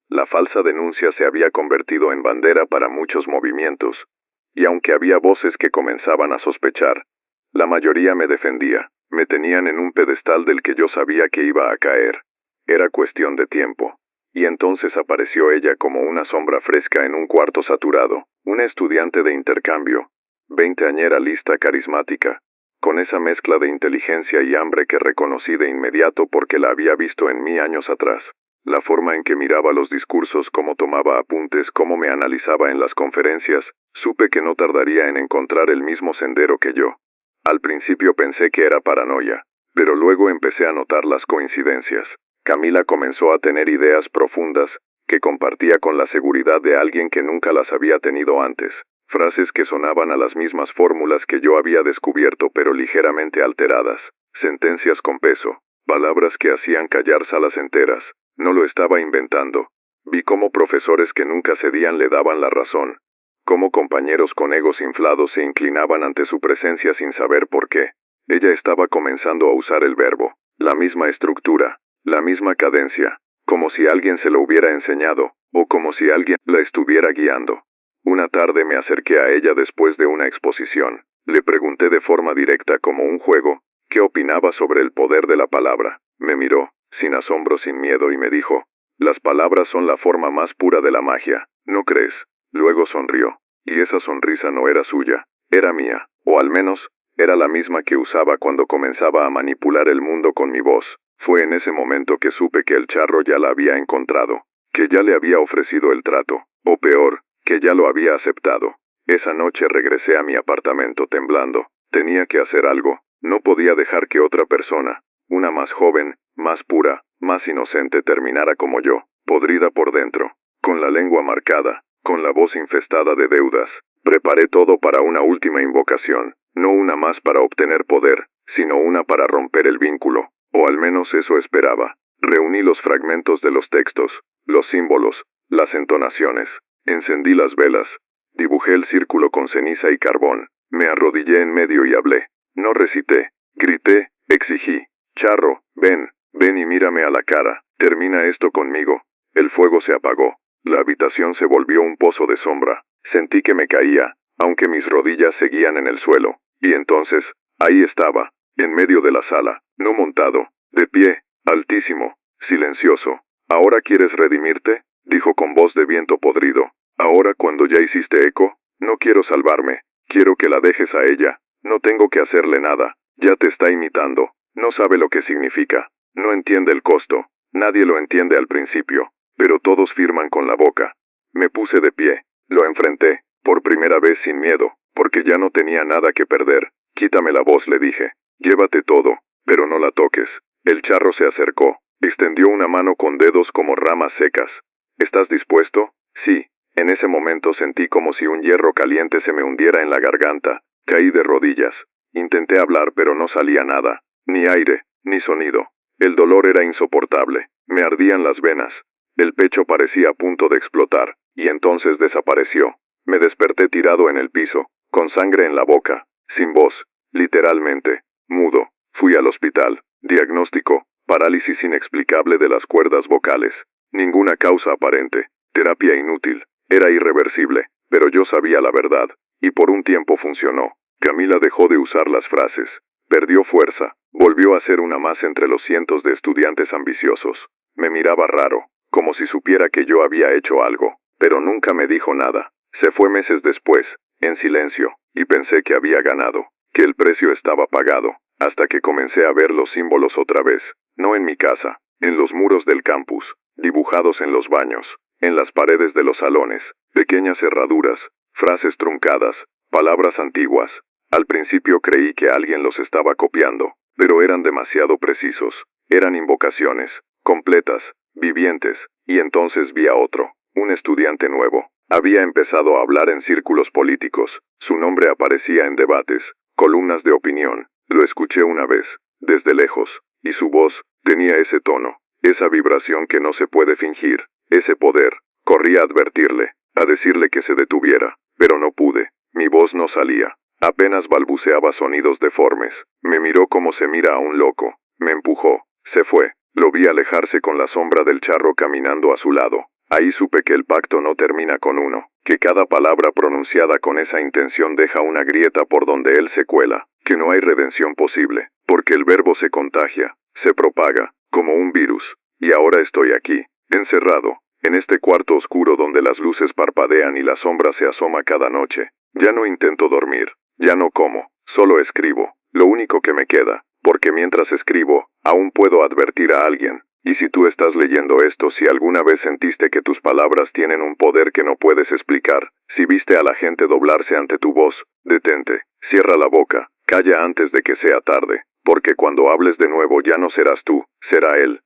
La falsa denuncia se había convertido en bandera para muchos movimientos, y aunque había voces que comenzaban a sospechar, la mayoría me defendía, me tenían en un pedestal del que yo sabía que iba a caer. Era cuestión de tiempo. Y entonces apareció ella como una sombra fresca en un cuarto saturado, una estudiante de intercambio, veinteañera lista carismática, con esa mezcla de inteligencia y hambre que reconocí de inmediato porque la había visto en mí años atrás. La forma en que miraba los discursos, cómo tomaba apuntes, cómo me analizaba en las conferencias, supe que no tardaría en encontrar el mismo sendero que yo. Al principio pensé que era paranoia, pero luego empecé a notar las coincidencias. Camila comenzó a tener ideas profundas, que compartía con la seguridad de alguien que nunca las había tenido antes. Frases que sonaban a las mismas fórmulas que yo había descubierto pero ligeramente alteradas. Sentencias con peso. Palabras que hacían callar salas enteras. No lo estaba inventando. Vi cómo profesores que nunca cedían le daban la razón. Cómo compañeros con egos inflados se inclinaban ante su presencia sin saber por qué. Ella estaba comenzando a usar el verbo. La misma estructura. La misma cadencia. Como si alguien se lo hubiera enseñado, o como si alguien la estuviera guiando. Una tarde me acerqué a ella después de una exposición. Le pregunté de forma directa como un juego, ¿qué opinaba sobre el poder de la palabra? Me miró, sin asombro, sin miedo, y me dijo, las palabras son la forma más pura de la magia, ¿no crees? Luego sonrió, y esa sonrisa no era suya, era mía, o al menos, era la misma que usaba cuando comenzaba a manipular el mundo con mi voz. Fue en ese momento que supe que el charro ya la había encontrado, que ya le había ofrecido el trato, o peor, que ya lo había aceptado. Esa noche regresé a mi apartamento temblando. Tenía que hacer algo. No podía dejar que otra persona, una más joven, más pura, más inocente, terminara como yo, podrida por dentro, con la lengua marcada, con la voz infestada de deudas. Preparé todo para una última invocación, no una más para obtener poder, sino una para romper el vínculo, o al menos eso esperaba. Reuní los fragmentos de los textos, los símbolos, las entonaciones. Encendí las velas, dibujé el círculo con ceniza y carbón, me arrodillé en medio y hablé. No recité, grité, exigí. Charro, ven y mírame a la cara, termina esto conmigo. El fuego se apagó, la habitación se volvió un pozo de sombra. Sentí que me caía, aunque mis rodillas seguían en el suelo, y entonces, ahí estaba, en medio de la sala, no montado, de pie, altísimo, silencioso. ¿Ahora quieres redimirte?, dijo con voz de viento podrido. Ahora, cuando ya hiciste eco, no quiero salvarme, quiero que la dejes a ella, no tengo que hacerle nada, ya te está imitando, no sabe lo que significa, no entiende el costo, nadie lo entiende al principio, pero todos firman con la boca. Me puse de pie, lo enfrenté, por primera vez sin miedo, porque ya no tenía nada que perder. Quítame la voz, le dije, llévate todo, pero no la toques. El charro se acercó, extendió una mano con dedos como ramas secas. ¿Estás dispuesto? Sí. En ese momento sentí como si un hierro caliente se me hundiera en la garganta. Caí de rodillas. Intenté hablar pero no salía nada. Ni aire, ni sonido. El dolor era insoportable. Me ardían las venas. El pecho parecía a punto de explotar. Y entonces desapareció. Me desperté tirado en el piso, con sangre en la boca, sin voz, literalmente, mudo. Fui al hospital. Diagnóstico, parálisis inexplicable de las cuerdas vocales. Ninguna causa aparente. Terapia inútil. Era irreversible, pero yo sabía la verdad, y por un tiempo funcionó. Camila dejó de usar las frases. Perdió fuerza. Volvió a ser una más entre los cientos de estudiantes ambiciosos. Me miraba raro, como si supiera que yo había hecho algo, pero nunca me dijo nada. Se fue meses después, en silencio, y pensé que había ganado, que el precio estaba pagado, hasta que comencé a ver los símbolos otra vez, no en mi casa, en los muros del campus. dibujados en los baños, en las paredes de los salones, pequeñas herraduras, frases truncadas, palabras antiguas. Al principio creí que alguien los estaba copiando, pero eran demasiado precisos. Eran invocaciones, completas, vivientes, y entonces vi a otro, un estudiante nuevo. Había empezado a hablar en círculos políticos, su nombre aparecía en debates, columnas de opinión. Lo escuché una vez, desde lejos, y su voz tenía ese tono, esa vibración que no se puede fingir, ese poder. Corrí a advertirle, a decirle que se detuviera, pero no pude. Mi voz no salía. Apenas balbuceaba sonidos deformes. Me miró como se mira a un loco. Me empujó. Se fue. Lo vi alejarse con la sombra del charro caminando a su lado. Ahí supe que el pacto no termina con uno, que cada palabra pronunciada con esa intención deja una grieta por donde él se cuela, que no hay redención posible, porque el verbo se contagia, se propaga, como un virus. Y ahora estoy aquí, encerrado, en este cuarto oscuro donde las luces parpadean y la sombra se asoma cada noche. Ya no intento dormir, ya no como, solo escribo, lo único que me queda, porque mientras escribo, aún puedo advertir a alguien. Y si tú estás leyendo esto, si alguna vez sentiste que tus palabras tienen un poder que no puedes explicar, si viste a la gente doblarse ante tu voz, detente, cierra la boca, calla antes de que sea tarde, porque cuando hables de nuevo ya no serás tú, será él.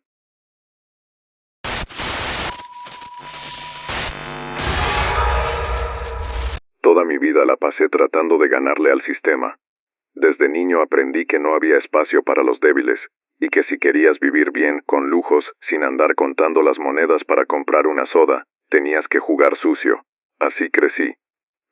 Toda mi vida la pasé tratando de ganarle al sistema. Desde niño aprendí que no había espacio para los débiles, y que si querías vivir bien, con lujos, sin andar contando las monedas para comprar una soda, tenías que jugar sucio. Así crecí.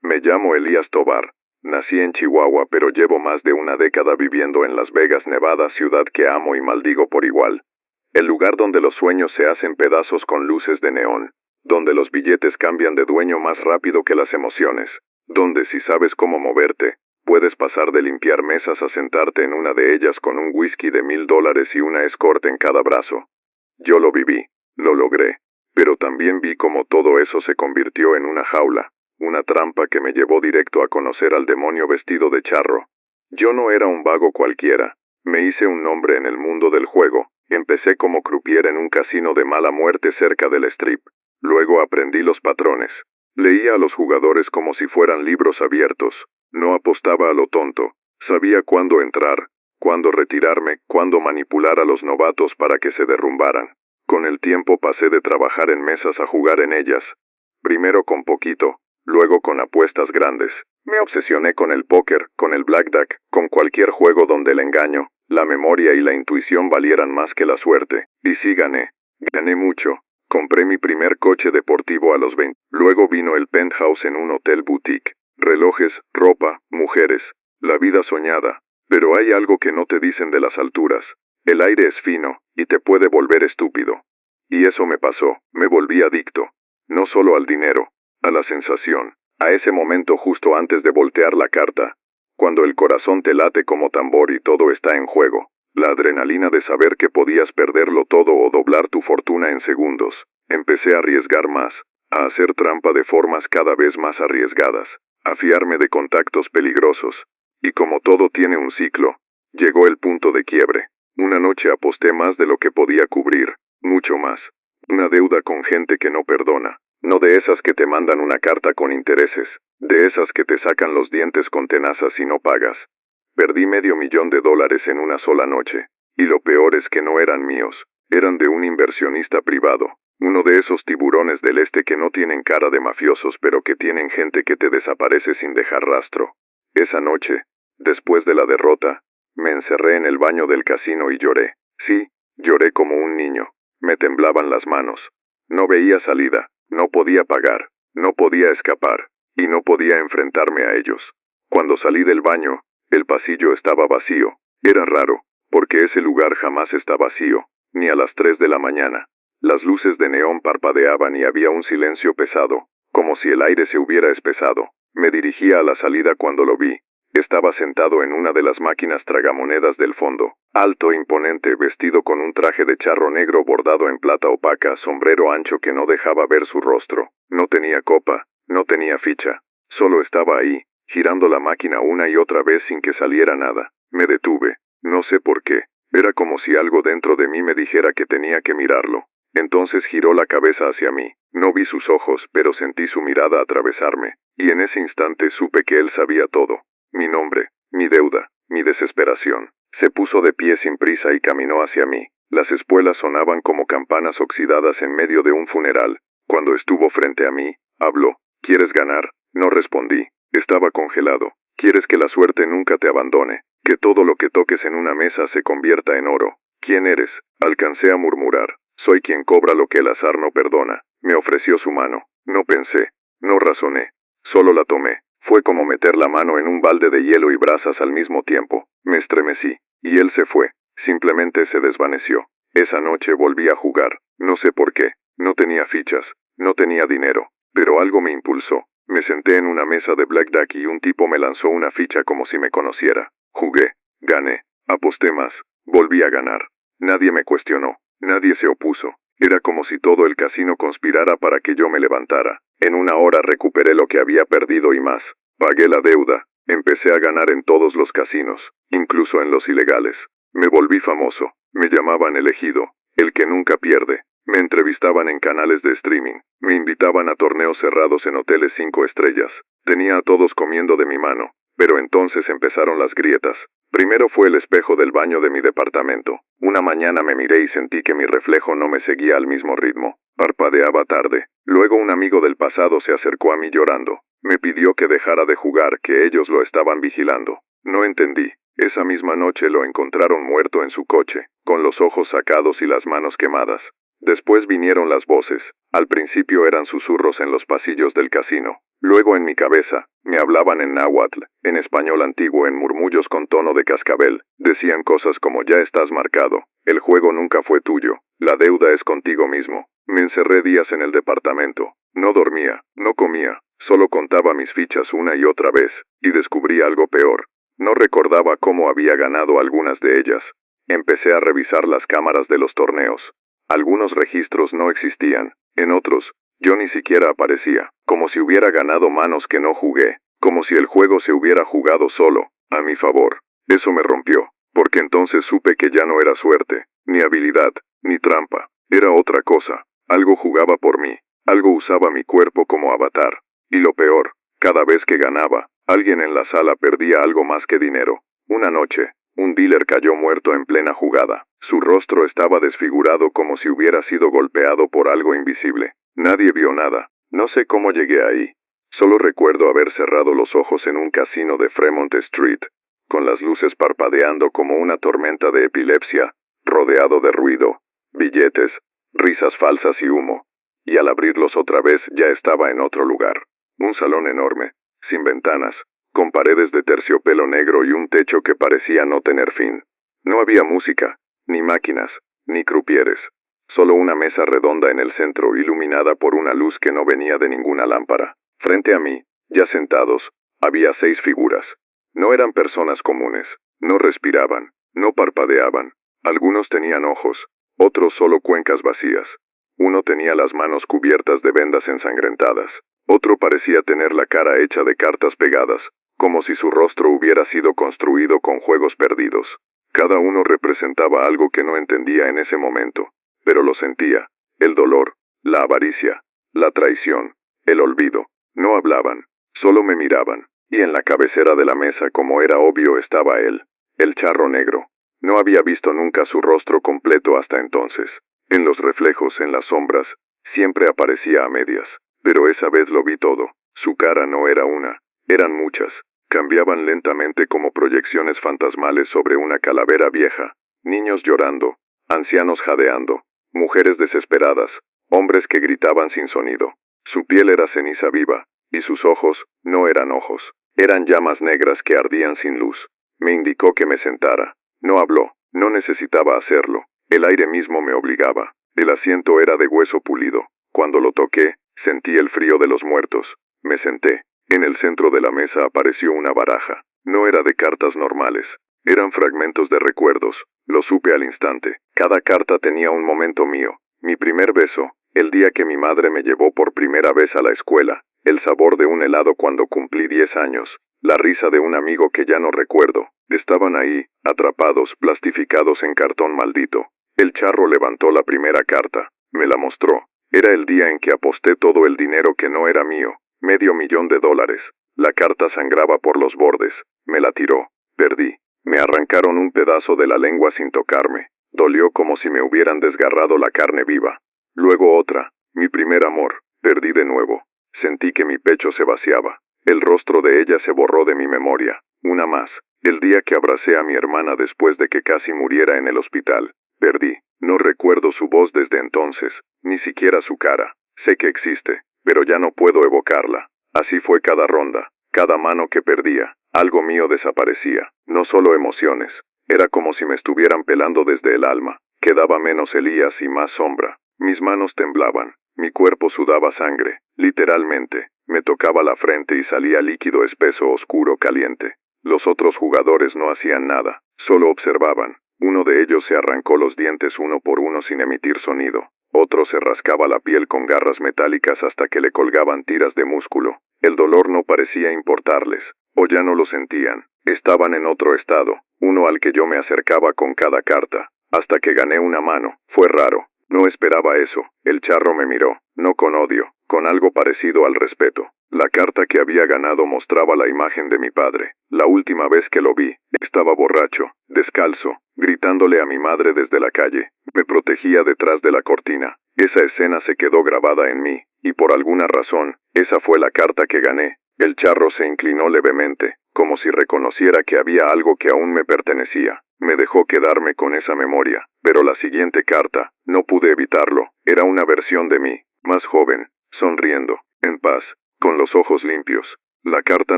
Me llamo Elías Tobar. Nací en Chihuahua, pero llevo más de una década viviendo en Las Vegas, Nevada, ciudad que amo y maldigo por igual. El lugar donde los sueños se hacen pedazos con luces de neón, donde los billetes cambian de dueño más rápido que las emociones, donde si sabes cómo moverte, puedes pasar de limpiar mesas a sentarte en una de ellas con un whisky de $1000 y una escort en cada brazo. Yo lo viví, lo logré, pero también vi cómo todo eso se convirtió en una jaula, una trampa que me llevó directo a conocer al demonio vestido de charro. Yo no era un vago cualquiera, me hice un nombre en el mundo del juego, empecé como croupier en un casino de mala muerte cerca del Strip. Luego aprendí los patrones. Leía a los jugadores como si fueran libros abiertos. No apostaba a lo tonto. Sabía cuándo entrar, cuándo retirarme, cuándo manipular a los novatos para que se derrumbaran. Con el tiempo pasé de trabajar en mesas a jugar en ellas. Primero con poquito, luego con apuestas grandes. Me obsesioné con el póker, con el blackjack, con cualquier juego donde el engaño, la memoria y la intuición valieran más que la suerte. Y sí gané. Gané mucho. Compré mi primer coche deportivo a los 20. Luego vino el penthouse en un hotel boutique. Relojes, ropa, mujeres. La vida soñada. Pero hay algo que no te dicen de las alturas. El aire es fino, y te puede volver estúpido. Y eso me pasó. Me volví adicto. No solo al dinero, a la sensación. A ese momento justo antes de voltear la carta. Cuando el corazón te late como tambor y todo está en juego. La adrenalina de saber que podías perderlo todo o doblar tu fortuna en segundos. Empecé a arriesgar más, a hacer trampa de formas cada vez más arriesgadas, a fiarme de contactos peligrosos. Y como todo tiene un ciclo, llegó el punto de quiebre. Una noche aposté más de lo que podía cubrir, mucho más. Una deuda con gente que no perdona. No de esas que te mandan una carta con intereses, de esas que te sacan los dientes con tenazas si no pagas. Perdí $500,000 en una sola noche, y lo peor es que no eran míos, eran de un inversionista privado, uno de esos tiburones del este que no tienen cara de mafiosos pero que tienen gente que te desaparece sin dejar rastro. Esa noche, después de la derrota, me encerré en el baño del casino y lloré. Sí, lloré como un niño, me temblaban las manos. No veía salida, no podía pagar, no podía escapar, y no podía enfrentarme a ellos. Cuando salí del baño, el pasillo estaba vacío. Era raro, porque ese lugar jamás está vacío, ni a las 3 de la mañana. Las luces de neón parpadeaban y había un silencio pesado, como si el aire se hubiera espesado. Me dirigía a la salida cuando lo vi. Estaba sentado en una de las máquinas tragamonedas del fondo, alto, imponente, vestido con un traje de charro negro bordado en plata opaca, sombrero ancho que no dejaba ver su rostro. No tenía copa, no tenía ficha, solo estaba ahí, girando la máquina una y otra vez sin que saliera nada. Me detuve, no sé por qué. Era como si algo dentro de mí me dijera que tenía que mirarlo. Entonces giró la cabeza hacia mí. No vi sus ojos, pero sentí su mirada atravesarme, y en ese instante supe que él sabía todo. Mi nombre, mi deuda, mi desesperación. Se puso de pie sin prisa y caminó hacia mí. Las espuelas sonaban como campanas oxidadas en medio de un funeral. Cuando estuvo frente a mí, habló. ¿Quieres ganar? No respondí. Estaba congelado. ¿Quieres que la suerte nunca te abandone? Que todo lo que toques en una mesa se convierta en oro. ¿Quién eres? Alcancé a murmurar. Soy quien cobra lo que el azar no perdona. Me ofreció su mano. No pensé. No razoné. Solo la tomé. Fue como meter la mano en un balde de hielo y brasas al mismo tiempo. Me estremecí. Y él se fue. Simplemente se desvaneció. Esa noche volví a jugar. No sé por qué. No tenía fichas. No tenía dinero. Pero algo me impulsó. Me senté en una mesa de blackjack y un tipo me lanzó una ficha como si me conociera. Jugué. Gané. Aposté más. Volví a ganar. Nadie me cuestionó. Nadie se opuso. Era como si todo el casino conspirara para que yo me levantara. En una hora recuperé lo que había perdido y más. Pagué la deuda. Empecé a ganar en todos los casinos, incluso en los ilegales. Me volví famoso. Me llamaban elegido, el que nunca pierde. Me entrevistaban en canales de streaming. Me invitaban a torneos cerrados en hoteles 5 estrellas. Tenía a todos comiendo de mi mano. Pero entonces empezaron las grietas. Primero fue el espejo del baño de mi departamento. Una mañana me miré y sentí que mi reflejo no me seguía al mismo ritmo. Parpadeaba tarde. Luego un amigo del pasado se acercó a mí llorando. Me pidió que dejara de jugar, que ellos lo estaban vigilando. No entendí. Esa misma noche lo encontraron muerto en su coche, con los ojos sacados y las manos quemadas. Después vinieron las voces. Al principio eran susurros en los pasillos del casino. Luego en mi cabeza, me hablaban en náhuatl, en español antiguo, en murmullos con tono de cascabel. Decían cosas como ya estás marcado, el juego nunca fue tuyo, la deuda es contigo mismo. Me encerré días en el departamento. No dormía, no comía, solo contaba mis fichas una y otra vez, y descubrí algo peor. No recordaba cómo había ganado algunas de ellas. Empecé a revisar las cámaras de los torneos. Algunos registros no existían, en otros, yo ni siquiera aparecía, como si hubiera ganado manos que no jugué, como si el juego se hubiera jugado solo, a mi favor. Eso me rompió, porque entonces supe que ya no era suerte, ni habilidad, ni trampa, era otra cosa. Algo jugaba por mí, algo usaba mi cuerpo como avatar. Y lo peor, cada vez que ganaba, alguien en la sala perdía algo más que dinero. Una noche, un dealer cayó muerto en plena jugada. Su rostro estaba desfigurado como si hubiera sido golpeado por algo invisible. Nadie vio nada. No sé cómo llegué ahí. Solo recuerdo haber cerrado los ojos en un casino de Fremont Street, con las luces parpadeando como una tormenta de epilepsia, rodeado de ruido, billetes, risas falsas y humo. Y al abrirlos otra vez ya estaba en otro lugar. Un salón enorme, sin ventanas, con paredes de terciopelo negro y un techo que parecía no tener fin. No había música, ni máquinas, ni crupieres. Solo una mesa redonda en el centro iluminada por una luz que no venía de ninguna lámpara. Frente a mí, ya sentados, había 6 figuras. No eran personas comunes, no respiraban, no parpadeaban. Algunos tenían ojos, otros solo cuencas vacías. Uno tenía las manos cubiertas de vendas ensangrentadas. Otro parecía tener la cara hecha de cartas pegadas, como si su rostro hubiera sido construido con juegos perdidos. Cada uno representaba algo que no entendía en ese momento, pero lo sentía: el dolor, la avaricia, la traición, el olvido. No hablaban, solo me miraban, y en la cabecera de la mesa, como era obvio, estaba él, el charro negro. No había visto nunca su rostro completo hasta entonces. En los reflejos, en las sombras, siempre aparecía a medias, pero esa vez lo vi todo. Su cara no era una, eran muchas. Cambiaban lentamente como proyecciones fantasmales sobre una calavera vieja. Niños llorando, ancianos jadeando, mujeres desesperadas, hombres que gritaban sin sonido. Su piel era ceniza viva, y sus ojos no eran ojos, eran llamas negras que ardían sin luz. Me indicó que me sentara. No habló, no necesitaba hacerlo, el aire mismo me obligaba. El asiento era de hueso pulido. Cuando lo toqué, sentí el frío de los muertos. Me senté. En el centro de la mesa apareció una baraja. No era de cartas normales. Eran fragmentos de recuerdos. Lo supe al instante. Cada carta tenía un momento mío. Mi primer beso, el día que mi madre me llevó por primera vez a la escuela, el sabor de un helado cuando cumplí 10 años, la risa de un amigo que ya no recuerdo. Estaban ahí, atrapados, plastificados en cartón maldito. El charro levantó la primera carta. Me la mostró. Era el día en que aposté todo el dinero que no era mío, $500,000. La carta sangraba por los bordes. Me la tiró. Perdí. Me arrancaron un pedazo de la lengua sin tocarme. Dolió como si me hubieran desgarrado la carne viva. Luego otra. Mi primer amor. Perdí de nuevo. Sentí que mi pecho se vaciaba. El rostro de ella se borró de mi memoria. Una más. El día que abracé a mi hermana después de que casi muriera en el hospital. Perdí. No recuerdo su voz desde entonces, ni siquiera su cara. Sé que existe, pero ya no puedo evocarla. Así fue cada ronda, cada mano que perdía. Algo mío desaparecía. No solo emociones. Era como si me estuvieran pelando desde el alma. Quedaba menos Elías y más sombra. Mis manos temblaban. Mi cuerpo sudaba sangre. Literalmente. Me tocaba la frente y salía líquido espeso, oscuro, caliente. Los otros jugadores no hacían nada. Solo observaban. Uno de ellos se arrancó los dientes uno por uno sin emitir sonido. Otro se rascaba la piel con garras metálicas hasta que le colgaban tiras de músculo. El dolor no parecía importarles. O ya no lo sentían. Estaban en otro estado. Uno al que yo me acercaba con cada carta. Hasta que gané una mano. Fue raro. No esperaba eso. El charro me miró. No con odio. Con algo parecido al respeto. La carta que había ganado mostraba la imagen de mi padre. La última vez que lo vi, estaba borracho, descalzo, gritándole a mi madre desde la calle. Me protegía detrás de la cortina. Esa escena se quedó grabada en mí, y por alguna razón, esa fue la carta que gané. El charro se inclinó levemente, como si reconociera que había algo que aún me pertenecía. Me dejó quedarme con esa memoria, pero la siguiente carta, no pude evitarlo, era una versión de mí, más joven, sonriendo, en paz, con los ojos limpios. La carta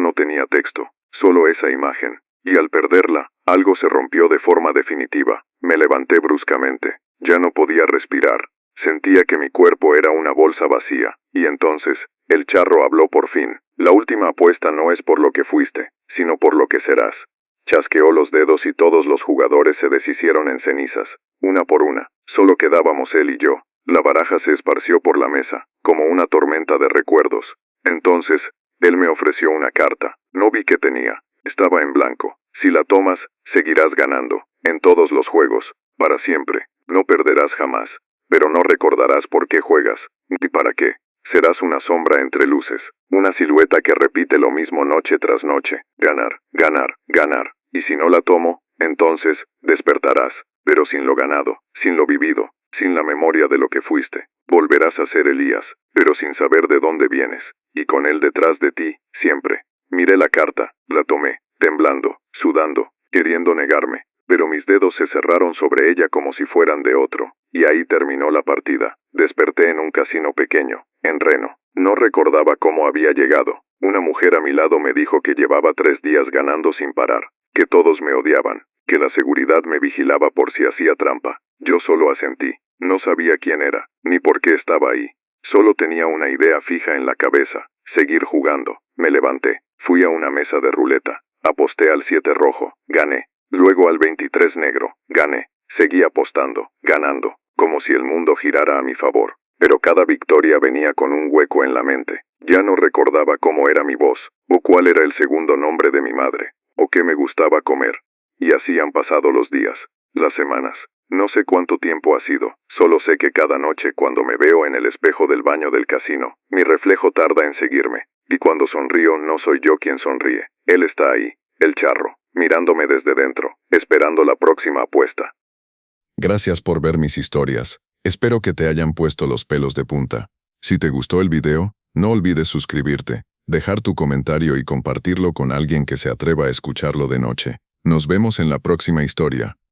no tenía texto, solo esa imagen, y al perderla, algo se rompió de forma definitiva. Me levanté bruscamente. Ya no podía respirar. Sentía que mi cuerpo era una bolsa vacía, y entonces, el charro habló por fin. La última apuesta no es por lo que fuiste, sino por lo que serás. Chasqueó los dedos y todos los jugadores se deshicieron en cenizas, una por una. Solo quedábamos él y yo. La baraja se esparció por la mesa, como una tormenta de recuerdos. Entonces, él me ofreció una carta. No vi qué tenía. Estaba en blanco. Si la tomas, seguirás ganando. En todos los juegos. Para siempre. No perderás jamás. Pero no recordarás por qué juegas, ni para qué. Serás una sombra entre luces. Una silueta que repite lo mismo noche tras noche. Ganar, ganar, ganar. Y si no la tomo, entonces, despertarás. Pero sin lo ganado, sin lo vivido, sin la memoria de lo que fuiste. Volverás a ser Elías, pero sin saber de dónde vienes. Y con él detrás de ti, siempre. Miré la carta, la tomé, temblando, sudando, queriendo negarme. Pero mis dedos se cerraron sobre ella como si fueran de otro. Y ahí terminó la partida. Desperté en un casino pequeño, en Reno. No recordaba cómo había llegado. Una mujer a mi lado me dijo que llevaba 3 días ganando sin parar. Que todos me odiaban. Que la seguridad me vigilaba por si hacía trampa. Yo solo asentí. No sabía quién era, ni por qué estaba ahí. Solo tenía una idea fija en la cabeza. Seguir jugando. Me levanté. Fui a una mesa de ruleta. Aposté al 7 rojo. Gané. Luego al 23 negro. Gané. Seguí apostando. Ganando. Como si el mundo girara a mi favor. Pero cada victoria venía con un hueco en la mente. Ya no recordaba cómo era mi voz, o cuál era el segundo nombre de mi madre, o qué me gustaba comer. Y así han pasado los días, las semanas. No sé cuánto tiempo ha sido, solo sé que cada noche cuando me veo en el espejo del baño del casino, mi reflejo tarda en seguirme. Y cuando sonrío no soy yo quien sonríe, él está ahí, el charro, mirándome desde dentro, esperando la próxima apuesta. Gracias por ver mis historias. Espero que te hayan puesto los pelos de punta. Si te gustó el video, no olvides suscribirte, dejar tu comentario y compartirlo con alguien que se atreva a escucharlo de noche. Nos vemos en la próxima historia.